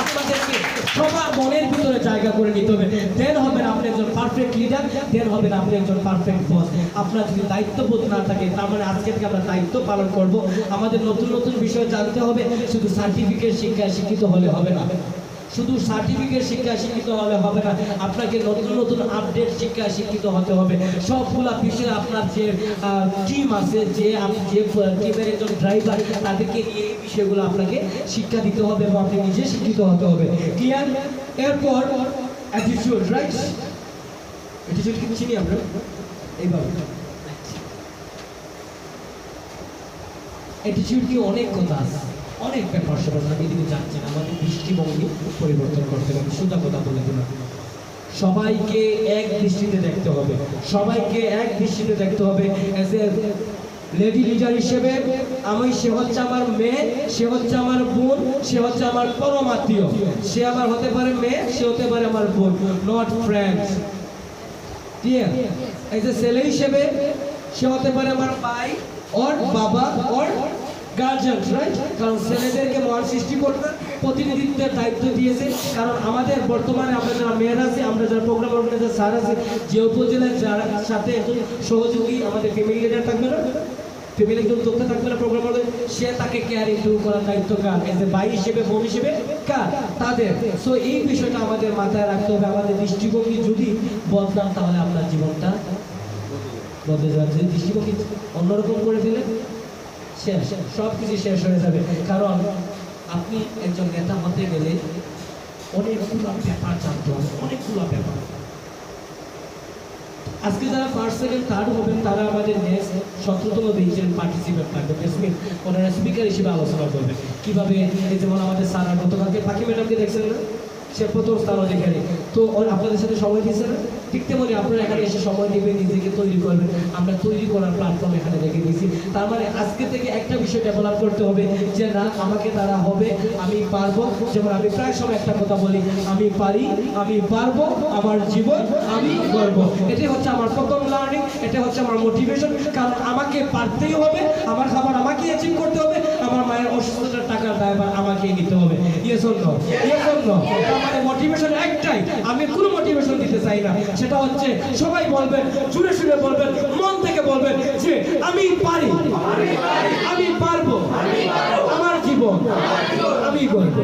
আপনাদেরকে সবার মনের ভিতরে জায়গা করে নিতে হবে। দেন হবেন আপনি একজন পারফেক্ট লিডার, দেন হবেন আপনি একজন পারফেক্ট বস। আপনার যদি দায়িত্ববোধ না থাকে, তার মানে আজকে থেকে আমরা দায়িত্ব পালন করব। আমাদের নতুন বিষয় জানতে হবে। শুধু সার্টিফিকেট শিক্ষায় শিক্ষিত হলে হবে না, শুধু সার্টিফিকেট শিক্ষায় শিক্ষিত হলে হবে না, আপনাকে নতুন আপডেট শিক্ষায় শিক্ষিত হতে হবে। সবগুলা বিষয়ে আপনার যে টিম আছে, যে টিমের একজন ড্রাইভার, তাদেরকে নিয়ে এই বিষয়গুলো আপনাকে শিক্ষা দিতে হবে এবং আপনি নিজে শিক্ষিত হতে হবে। ক্লিয়ার? এরপর অ্যাটিটিউড, রাইট? অ্যাটিটিউড কি চিনি আমরা এইভাবে। অ্যাটিটিউড কি অনেক কথা আছে, অনেক ব্যাপার স্যাপার, আমি এদিকে যাচ্ছি না। আমাদের দৃষ্টিভঙ্গি পরিবর্তন করতে হবে। সোজা কথা বলে দিলাম, সবাইকে এক দৃষ্টিতে দেখতে হবে, সবাইকে এক দৃষ্টিতে দেখতে হবে। অ্যাজ এ লেডি লিডার হিসেবে আমি, সে হচ্ছে আমার মেয়ে, সে হচ্ছে আমার বোন, সে হচ্ছে আমার পরম আত্মীয়। সে আমার হতে পারে মেয়ে, সে হতে পারে আমার বোন, not friends. Clear? As a ছেলে হিসেবে সে হতে পারে আমার ভাই, ওর বাবা, ওর গার্জিয়ান, রাইট? কারণ ছেলেদেরকে মহান সৃষ্টিকর্তা প্রতিনিধিত্বের দায়িত্ব দিয়েছে। কারণ আমাদের বর্তমানে আমরা যারা মেয়ের আছি, আমরা যারা প্রোগ্রাম অর্গানাইজার স্যার আছে, যে উপজেলার যার সাথে একজন সহযোগী আমাদের ফ্যামিলি লিডার থাকবে না, ফ্যামিলি একজন তথ্য থাকবে না প্রোগ্রাম অর্গানাইজার, সে তাকে কেয়ার ইনটু করার দায়িত্ব কার? এজ এ ভাই হিসেবে, বোন হিসেবে কার? তাদের। সো এই বিষয়টা আমাদের মাথায় রাখতে হবে। আমাদের দৃষ্টিভঙ্গি যদি বদলান, তাহলে আপনার জীবনটা বদলে যাবে। যদি দৃষ্টিভঙ্গি অন্যরকম করে দিলে শেষ, সব কিছু শেষ হয়ে যাবে। কারণ আপনি একজন নেতা হতে গেলে অনেকগুলো ব্যাপার জানতে হবে, অনেকগুলো ব্যাপার। আজকে যারা ফার্স্ট সেকেন্ড থার্ড হবেন, তারা আমাদের নেক্সট 17তম বেঞ্চের পার্টিসিপেট থাকবে। ওনারা স্পিকার হিসেবে আলোচনা করবেন কিভাবে, এই যেমন আমাদের স্যার গতকালকে পাখি ম্যাডামকে দেখছেন না, সে প্রথম স্থান অধিকারী। তো আপনাদের সাথে সময় দিচ্ছে না, ঠিক তেমনি আপনারা এখানে এসে সময় দিবেন, নিজেকে তৈরি করবেন। আমরা তৈরি করার প্ল্যাটফর্ম এখানে রেখে দিয়েছি। তার মানে আজকে থেকে একটা বিষয় ডেভেলপ করতে হবে যে না, আমাকে তারা হবে, আমি পারবো। যেমন আমি প্রায় সময় একটা কথা বলি, আমি পারি, আমি পারবো, আমার জীবন আমি গর্ব। এটাই হচ্ছে আমার প্রথম লার্নিং, এটা হচ্ছে আমার মোটিভেশন। কারণ আমাকে পারতেই হবে, আমার খাবার আমাকে অ্যাচিভ করতে হবে, আমার মায়ের অসুস্থতার টাকার দায়ভার আমাকেই নিতে হবে। Yes or no? Yes or no? আমাদের মোটিভেশন একটাই, আমি কোনো মোটিভেশন দিতে চাই না। সেটা হচ্ছে সবাই বলবেন, জুড়ে সুরে বলবেন, মন থেকে বলবেন যে আমি পারি, আমি পারবো, আমার জীবন করবো, আমি করবো।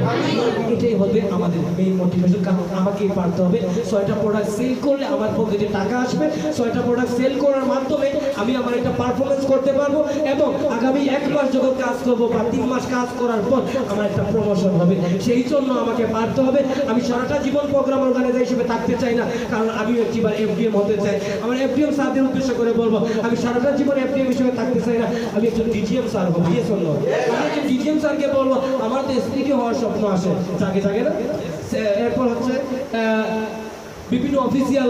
এটাই হবে আমাদের মেইন মোটিভেশন। কারণ আমাকেই পারতে হবে। 6টা প্রোডাক্ট সেল করলে আমার পকেটে টাকা আসবে। 6টা প্রোডাক্ট সেল করার মাধ্যমে আমি আমার একটা পারফরমেন্স করতে পারবো এবং আগামী 1 মাস যখন কাজ করবো বা 3 মাস কাজ করার পর আমার একটা প্রমোশন হবে। সেই জন্য আমাকে পারতে হবে। আমি সারাটা জীবন প্রোগ্রাম অর্গানাইজার হিসেবে থাকতে চাই না, কারণ আমি একবার এফডিএম হতে চাই। আমার এফডিএম স্যারদের উদ্দেশ্য করে বলবো, আমি সারাটা জীবন এফডিএম হিসেবে থাকতে চাই না, আমি একজন ডিজিএম স্যার হবো। ইয়ে শুনলো, আমি একজন ডিজিএম স্যারকে বলবো আমার তো এসপিকে হওয়ার স্বপ্ন আসে, জাগে জাগে না। এরপর হচ্ছে বিভিন্ন অফিসিয়াল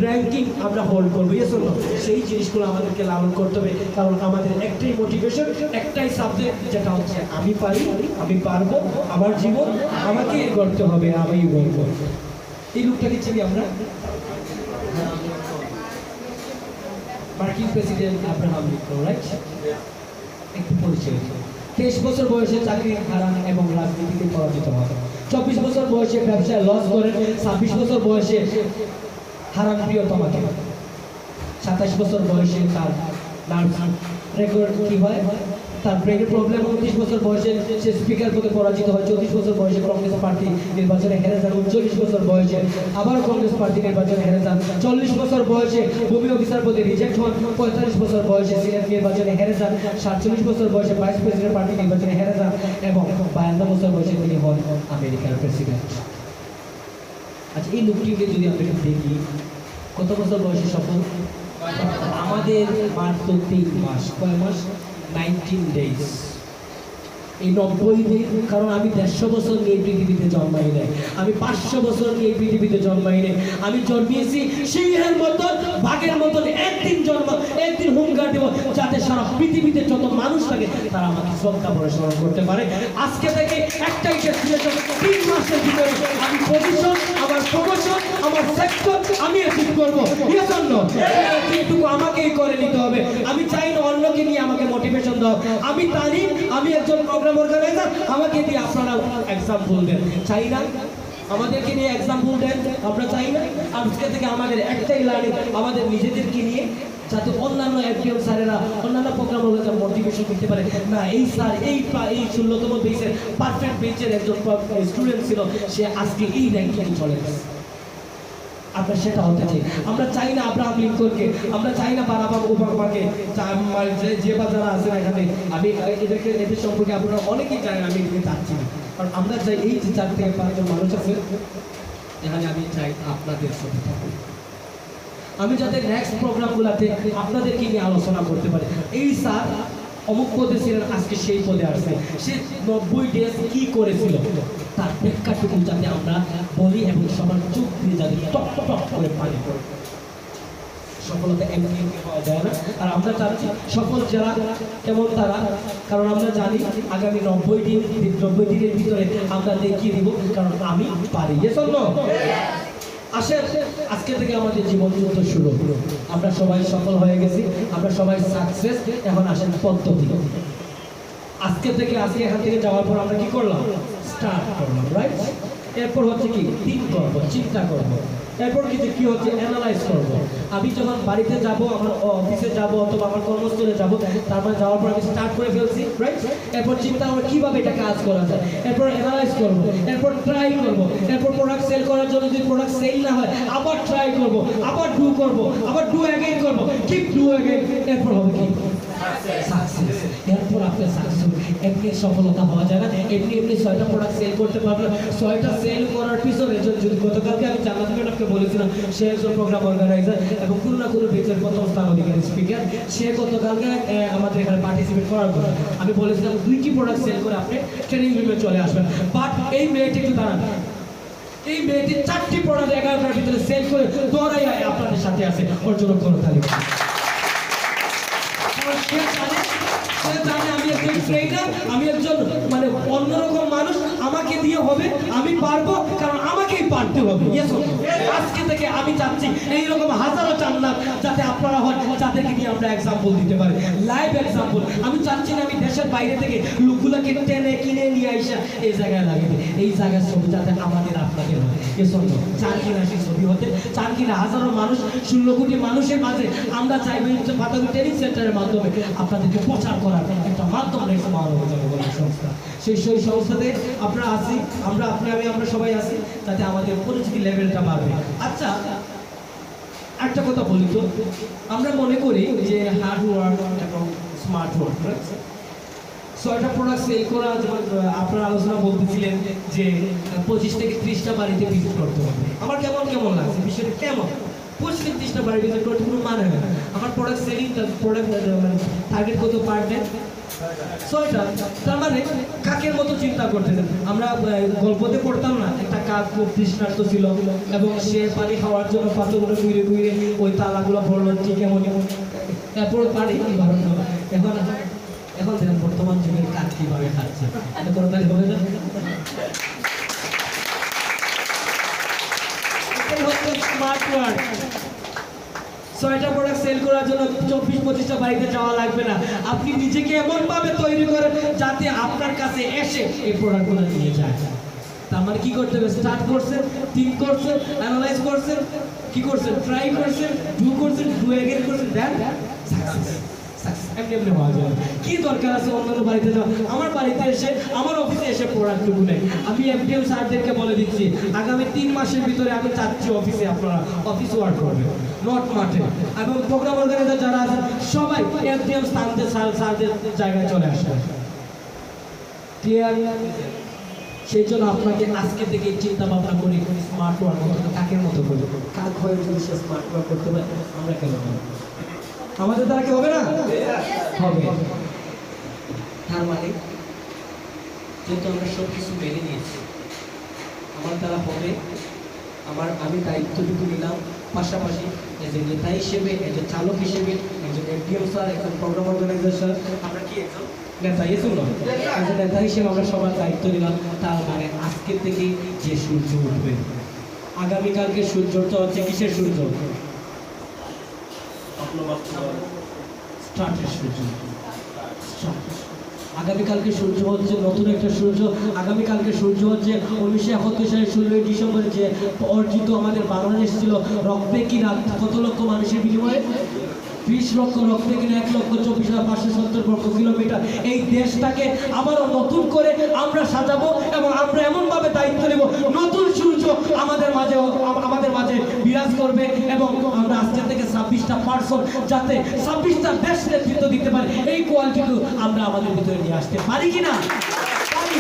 র্যাঙ্কিং আমরা হোল্ড করবো। ইয়ে শুনলো, সেই জিনিসগুলো আমাদেরকে লালন করতে হবে। কারণ আমাদের একটাই মোটিভেশন, একটাই সাবজেক্ট, যেটা হচ্ছে আমি পারি, আমি পারবো, আমার জীবন আমাকে করতে হবে, আমি বলবো। এই লোকটাকে চিনি আমরা, মার্কিন প্রেসিডেন্ট আব্রাহাম লিঙ্কন, রাইট? একটু পরিচয়। 23 বছর বয়সে চাকরি হারান এবং রাজনীতিতে পরাজিত হন। 24 বছর বয়সে ব্যবসায় লস করেন। 26 বছর বয়সে হারান প্রিয়তমাকে। 27 বছর বয়সে তার নার্ভ রেকর্ড কি হয়, তার ব্রেনের প্রবলেম। 29 বছর বয়সে সে স্পিকার পদে পরাজিত হয়। 34 বছর বয়সে কংগ্রেস পার্টি নির্বাচনে হেরে যান। 39 বছর বয়সে আবার কংগ্রেস পার্টি নির্বাচনে হেরে যান। 40 বছর বয়সে ভূমি অফিসার পদে রিজেক্ট হন। 45 বছর বয়সে সিনেট নির্বাচনে হেরে যান। 47 বছর বয়সে ভাইস প্রেসিডেন্ট পার্টি নির্বাচনে হেরে যান এবং 52 বছর বয়সে তিনি হন আমেরিকার প্রেসিডেন্ট। আচ্ছা, এই লোকটিকে যদি আমরা দেখি, কত বছর বয়সে সফল? আমাদের মাত্র 3 মাস। কয় মাস? 19 days। এই 90 দিন। কারণ আমি 150 বছর নিয়ে পৃথিবীতে জন্মাই নাই, আমি 500 বছর নিয়ে পৃথিবীতে জন্মাই নাই। আমি জন্মিয়েছি সিংহের মতন, বাঘের মতন। একদিন হুঙ্কার দেব, যাতে সারা পৃথিবীতে যত মানুষ থাকে তারা আমাকে শ্রদ্ধা করে স্মরণ করতে পারে। আজকে থেকে একটাই ডেস্টিনেশন, 3 মাসের ভিতরে আমি পজিশন, আমার প্রমোশন, আমার সেক্টর আমি অ্যাচিভ করবো। এর জন্য কিন্তু আমাকেই করে নিতে হবে। আমি চাই না অন্যকে নিয়ে আমাকে মোটিভেশন দাও। আমি জানি আমি একজন প্রোগ্রাম অর্গানাইজার, আমাকে দিয়ে আপনারা এক্সাম্পল দেন। চাই না আমাদেরকে নিয়ে এক্সাম্পল দেন, আমরা চাই না। আজকে থেকে আমাদের একটাই লার্নিং, আমাদের নিজেদেরকে নিয়ে, যাতে অন্যান্য এফডিএম স্যারেরা, অন্যান্য প্রোগ্রাম অর্গানাইজার মোটিভেশন করতে পারে। না, এই স্যার এই 16তম বেঞ্চের পারফেক্ট বেঞ্চের একজন স্টুডেন্ট ছিল, সে আজকে এই র্যাঙ্কিং চলে গেছে। আমরা সেটা হতে চাই। আমরা চাই না আব্রাহাম লিঙ্কনকে, আমরা চাই না বারাক ওবামাকে, যে বা যারা আছেন এখানে। আমি এদের সম্পর্কে আপনারা অনেকেই জানেন, আমি এদিকে চাচ্ছি না। কারণ আমরা চাই এই যে 4 থেকে 5 জন মানুষ আছে এখানে, আমি চাই আপনাদের সাথে থাকুন। আমি যাতে নেক্সট প্রোগ্রামগুলোতে আপনাদেরকে নিয়ে আলোচনা করতে পারি। এই স্যার অমুক পদে ছিলেন, আজকে সেই পদে আসছে, সে 90 ডেজ কি করেছিল তার প্রেক্ষাটুকু যাতে আমরা বলি এবং সবার চোখ দিয়ে যাতে টপ টপ করে পানি পড়ে। সফলতা এমনি পাওয়া যায় না। আর আমরা চাচ্ছি সফল যারা কেমন তারা, কারণ আমরা জানি আগামী 90 দিনের ভিতরে আমরা দেখিয়ে দিব, কারণ আমি পারি। আসেন, আজকে থেকে আমাদের জীবন যুদ্ধ শুরু। আমরা সবাই সফল হয়ে গেছি, আমরা সবাই সাকসেস। এখন আসেন পদ্ধতি। আজকে এখান থেকে যাওয়ার পর আমরা কি করলাম? স্টার্ট করলাম, রাইট? এরপর হচ্ছে কি? থিঙ্ক করব, চিন্তা করব। এরপর কি হচ্ছে? অ্যানালাইজ করব। আমি যখন বাড়িতে যাব, আমার অফিসে যাব অথবা আমার কর্মস্থলে যাব, তারপরে যাওয়ার পর আমি স্টার্ট করে ফেলছি, রাইট? এরপর চিন্তা করব কিভাবে এটা কাজ করা যায়। এরপর অ্যানালাইজ করব, এরপর ট্রাই করব। এরপর প্রোডাক্ট সেল করার জন্য যদি প্রোডাক্ট সেল না হয়, আবার ট্রাই করব, আবার ডু করব, আবার ডু অ্যাগেইন করব, কিপ ডু অ্যাগেইন। এরপর হবে কি? সাকসেস। এরপর আপনার সাকসেস হবে। এমনি সফলতা হওয়া যায় না। এমনি 6টা প্রোডাক্ট সেল করতে পারবেন। 6টা সেল করার পিছনে যদি গতকালকে আমি জান্নাত ম্যাডামকে বলেছিলাম, সে একজন প্রোগ্রাম অর্গানাইজার এবং কোনো না কোনো বেচের প্রথম স্থান অধিকারী স্পিকার। সে গতকালকে আমাদের এখানে পার্টিসিপেট করার পর আমি বলেছিলাম 2টি প্রোডাক্ট সেল করে আপনি ট্রেনিং রুমে চলে আসবেন। বাট এই মেয়েটি একটু দাঁড়ান, এই মেয়েটি 4টি প্রোডাক্ট 11টার ভিতরে সেল করে দৌড়াই আপনাদের সাথে আছে। ওর জন্য কোনো তালিকা। আমি একজন ট্রেনার, আমি একজন মানে অন্যরকম মানুষ, আমাকে দিয়ে হবে, আমি পারবো, কারণ আমাকেই পারতে হবে। আজকে থেকে আমি চাচ্ছি এইরকম হাজারো জান্নাত যাতে আপনারা হন, যাদেরকে নিয়ে আমরা এক্সাম্পল দিতে পারি, লাইভ এক্সাম্পল। আমি চাচ্ছি না আমি দেশের বাইরে থেকে লোকগুলোকে টেনে কিনে নিয়ে আইসা এই জায়গায় লাগিয়ে, এই জায়গার ছবি যাতে আমাদের আপনাদের হয়। চান কিনা সেই ছবি হতে, চান কিনা হাজারো মানুষ, 16 কোটি মানুষের মাঝে আমরা চাইবো ফাতাবি ট্রেনিং সেন্টারের মাধ্যমে আপনাদেরকে প্রচার করার একটা মাধ্যম রয়েছে মানব জনগণের সংস্থা। সেই সংস্থাতে আপনারা আছি, আমরা সবাই আছি, যাতে আমাদের পরিচিতি লেভেলটা বাড়বে। আচ্ছা, একটা কথা বলি তো, আমরা মনে করি যে হার্ড ওয়ার্ক এবং স্মার্ট ওয়ার্ক, ছয়টা প্রোডাক্ট সেল করা, যেমন আপনারা আলোচনা বলতেছিলেন যে 25 থেকে 30টা বাড়িতে ভিজিট করতে হবে। আমার কেমন লাগছে বিষয়টা, কেমন 25 থেকে 30টা বাড়ি ভিজিট করতে কোনো মানে হয় না। আমার প্রোডাক্ট সেলিং প্রোডাক্ট মানে টার্গেট কত পার ডে, 6টা। তার মানে কাকের মতো চিন্তা করতেছেন। আমরা গল্পতে পড়তাম না, একটা কাক খুব তৃষ্ণার্ত ছিল এবং সে পানি খাওয়ার জন্য পাত্রগুলো ঘুরে ঘুরে ওই তালাগুলো ভরলো, ঠিক এমন তারপর পানি বাড়ানো। এখন দেখেন বর্তমান যুগের কাজ কিভাবে খাচ্ছে, এটা কোনো কাজ হবে না। এটাই হচ্ছে স্মার্ট ওয়ার্ক। 6টা প্রোডাক্ট সেল করার জন্য 24-25টা বাড়িতে যাওয়া লাগবে না। আপনি নিজেকে এমন ভাবে তৈরি করেন যাতে আপনার কাছে এসে এই প্রোডাক্টগুলো নিয়ে যায়। তার মানে কি করতে হবে? স্টার্ট করছেন, থিঙ্ক করছেন, অ্যানালাইজ করছেন, কি করছেন, ট্রাই করছেন, ডু এগেইন করছেন, দেন সাকসেস। এমনি হওয়া যায়। কি দরকার আছে অন্যান্য বাড়িতে যাওয়া? আমার বাড়িতে এসে, আমার অফিসে এসে প্রোডাক্টগুলো নেই। আমি এফডিএম স্যারদেরকে বলে দিচ্ছি, আগামী 3 মাসের ভিতরে আমি চাচ্ছি অফিসে আপনারা অফিস ওয়ার্ক করবেন, নট মাঠে। এবং প্রোগ্রাম অর্গানাইজার যারা আছেন সবাই এফডিএম স্যারদের জায়গায় চলে আসবেন। ক্লিয়ার? সেই জন্য আপনাকে আজকে থেকে চিন্তা ভাবনা করি স্মার্ট ওয়ার্ক করতে, কাকের মতো করবো। কাক হয়ে যদি সে স্মার্ট ওয়ার্ক করতে পারে, আমরা কেন করবো? আমাদের দ্বারা কি হবে না? হবে। তার মানে যেহেতু আমরা সব কিছু মেনে নিয়েছি, আমার দ্বারা হবে। আমি দায়িত্বটুকু নিলাম, পাশাপাশি একজন নেতা হিসেবে, একজন চালক হিসেবে, একজন এফডিএম স্যার, একজন প্রোগ্রাম অর্গানাইজার স্যার, আমরা কি একজন নেতা, একজন নেতা হিসেবে আমরা সবার দায়িত্ব নিলাম। তার মানে আজকে থেকে যে সূর্য উঠবে, আগামীকালকে সূর্যটা হচ্ছে কিসের সূর্য? আগামীকালকে সূর্য হচ্ছে নতুন একটা সূর্য। আগামীকালকে সূর্য হচ্ছে 1971 সালের 16 ডিসেম্বরে যে অর্জিত আমাদের বাংলাদেশ ছিল রক্তে কিনা কত লক্ষ মানুষের বিনিময়ে, 20 লক্ষ রক্তে কিনা 1,24,570 বর্গ কিলোমিটার। এই দেশটাকে আবারও নতুন করে আমরা সাজাবো এবং আমরা এমনভাবে দায়িত্ব নেব, নতুন সূর্য আমাদের মাঝে বিরাজ করবে এবং আমরা আজকে থেকে 26টা পার্সন যাতে 26টা দেশ নেতৃত্ব দিতে পারে, এই কোয়ালিটিগুলো আমরা আমাদের ভিতরে নিয়ে আসতে পারি কিনা? পারি।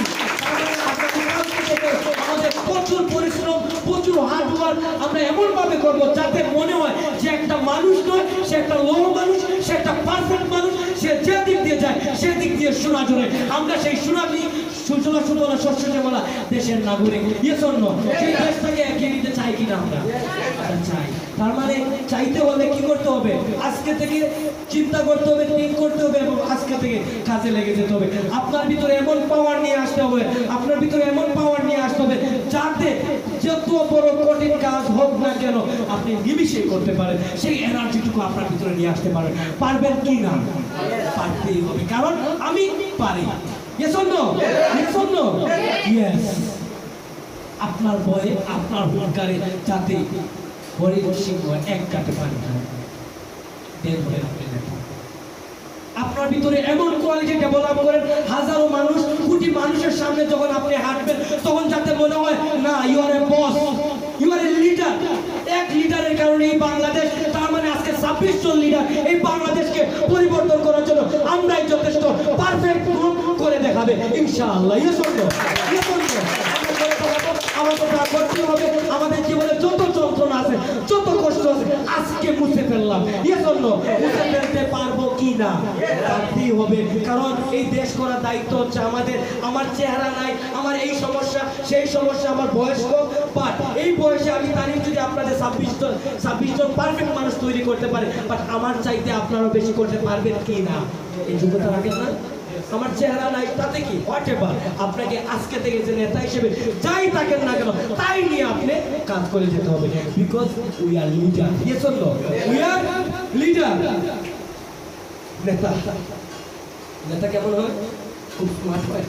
আমাদের প্রচুর পরিশ্রম, প্রচুর হার্ড ওয়ার্ক আমরা এমন ভাবে করবো যাতে মনে হয় যে একটা মানুষ নয়, সে একটা লোক মানুষ, সে একটা পারফেক্ট মানুষ, সে যে দিক দিয়ে যায় সেদিক দিয়ে সোনা জোরে। আমরা সেই সোনালি সুজলা সুফলা শস্য শ্যামলা দেশের নাগরিক। সেই দেশটাকে এগিয়ে নিতে চাই কিনা? আমরা চাই। তার মানে চাইতে হলে কি করতে হবে? আজকে থেকে চিন্তা করতে হবে, থিঙ্ক করতে হবে এবং আজকে থেকে কাজে লেগে যেতে হবে। আপনার ভিতরে এমন পাওয়ার নিয়ে আসতে হবে, আপনার ভিতরে এমন পাওয়ার নিয়ে আসতে হবে যাতে যত বড় কঠিন কাজ হোক না কেন আপনি নিমিষে করতে পারেন। সেই এনার্জিটুকু আপনার ভিতরে নিয়ে আসতে পারেন। পারবেন কি না? পারতেই হবে, কারণ আমি পারি। Yes or no? Yes or no? Yes. আপনার ভয়ে, আপনার হুঙ্কারে যাতে হরিণ সিংহ এক কাটে পারে, আপনার ভিতরে এমন কোয়ালিটি ডেভেলপ করেন, হাজারো মানুষ, কোটি মানুষের সামনে যখন আপনি হাঁটবেন তখন যাতে মনে হয় না you are a boss, you are a leader. এক লিডারের কারণে এই বাংলাদেশ, তার মানে আজকে 26 জন লিডার এই বাংলাদেশকে পরিবর্তন করার জন্য আমরাই যথেষ্ট, পারফেক্ট করে দেখাবে ইনশাআল্লাহ। আমাদের হবে, আমাদের জীবনে যত যন্ত্রণা আছে, যত কষ্ট আছে আজকে মুছে ফেললাম। মুছে ফেলতে পারবো কি না? পারতেই হবে, কারণ এই দেশ করার দায়িত্ব হচ্ছে আমাদের। আমার চেহারা নাই, আমার এই সমস্যা সেই সমস্যা, আমার বয়স কম, বাট এই বয়সে আমি তারিখ যদি আপনাদের 26 জন পারফেক্ট মানুষ তৈরি করতে পারে, বাট আমার চাইতে আপনারা বেশি করতে পারবেন কি না? এই যোগ্যতা রাখেন না? আমার চেহারা নাই তাতে কি, হোয়াটএভার, আপনাকে আজকে থেকে যে নেতা হিসেবে যাই থাকেন না কেন তাই নিয়ে আপনি কাজ করে যেতে হবে, because we are leader. Yes or no? We are leader. নেতা কেমন হয়? খুব স্মার্ট হয়,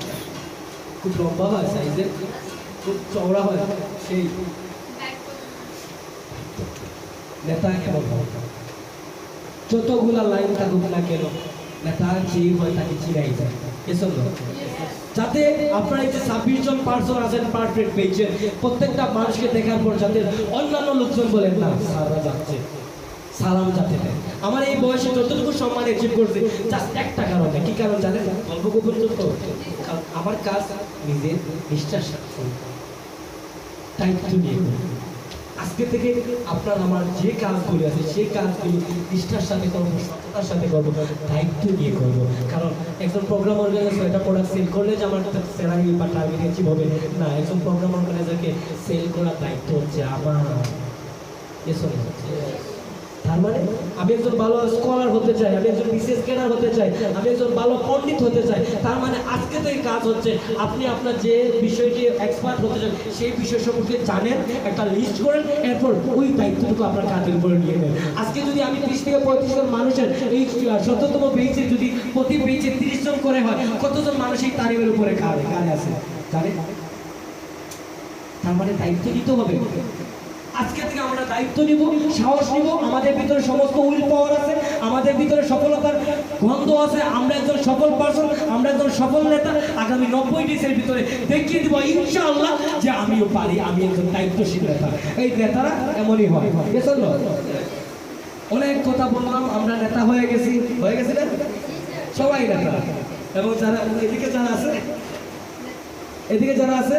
খুব লম্বা হয় সাইজে, খুব চওড়া হয়, সেই নেতা এমন হবে। যতগুলা লাইন থাকুক না কেন, নেতা যেই হয় তাকে চিনাই যায়। এজন্য যাতে আপনারা এই যে 26 জন পার্সন আছেন পারফেক্ট পেয়েছেন, প্রত্যেকটা মানুষকে দেখার পর যাতে অন্যান্য লোকজন বলেন না সারা যাচ্ছে, সালাম যাতে দেয়। আমার এই বয়সে যতটুকু সম্মান অ্যাচিভ করছে জাস্ট একটা কারণে। কি কারণ জানেন? গল্প গোপন তো, কারণ আমার কাজ নিজের নিষ্ঠার সাথে দায়িত্ব নিয়ে করি। আজকে থেকে আপনার আমার যে কাজগুলি আছে সেই কাজগুলি নিষ্ঠার সাথে করবো, সততার সাথে করবো, দায়িত্ব নিয়ে করবো। কারণ একজন প্রোগ্রাম অর্গানাইজার একটা প্রোডাক্ট সেল করলে যে আমার স্যালারি বা টার্গেট অ্যাচিভ হবে না, একজন প্রোগ্রাম অর্গানাইজারকে সেল করার দায়িত্ব হচ্ছে আমার। এসব তার মানে আমি একজন ভালো স্কলার হতে চাই, আমি একজন বিশেষ ক্যাডার হতে চাই, আমি একজন ভালো পণ্ডিত হতে চাই। তার মানে আজকে তো এই কাজ হচ্ছে আপনি আপনার যে বিষয়টি এক্সপার্ট হতে চান সেই বিষয় সম্পর্কে জানেন, একটা লিস্ট করেন, এরপর ওই দায়িত্বটুকু আপনার কাজের উপরে নিয়ে নেন। আজকে যদি আমি 30 থেকে 35 জন মানুষের এই 17তম বেঞ্চে যদি প্রতি বেঞ্চে 30 জন করে হয়, কতজন মানুষ এই তারিমের উপরে কারে আছে জানেন? তার মানে দায়িত্ব নিতে হবে। আজকে থেকে আমরা দায়িত্ব নিব, সাহস নিব, আমাদের ভিতরে সমস্ত উইল পাওয়ার আছে, আমাদের ভিতরে সফলতার গন্ধ আছে, আমরা একজন সফল পার্সন, আমরা একজন সফল নেতা। আগামী 90 ডেজের ভিতরে দেখিয়ে দিব ইনশাআল্লাহ যে আমিও পারি, আমি একজন দায়িত্বশীল নেতা। এই নেতারা এমনই হয়। বুঝছেন? অনেক কথা বললাম, আমরা নেতা হয়ে গেছি না? সবাই নেতা। এবং যারা এদিকে যারা আছে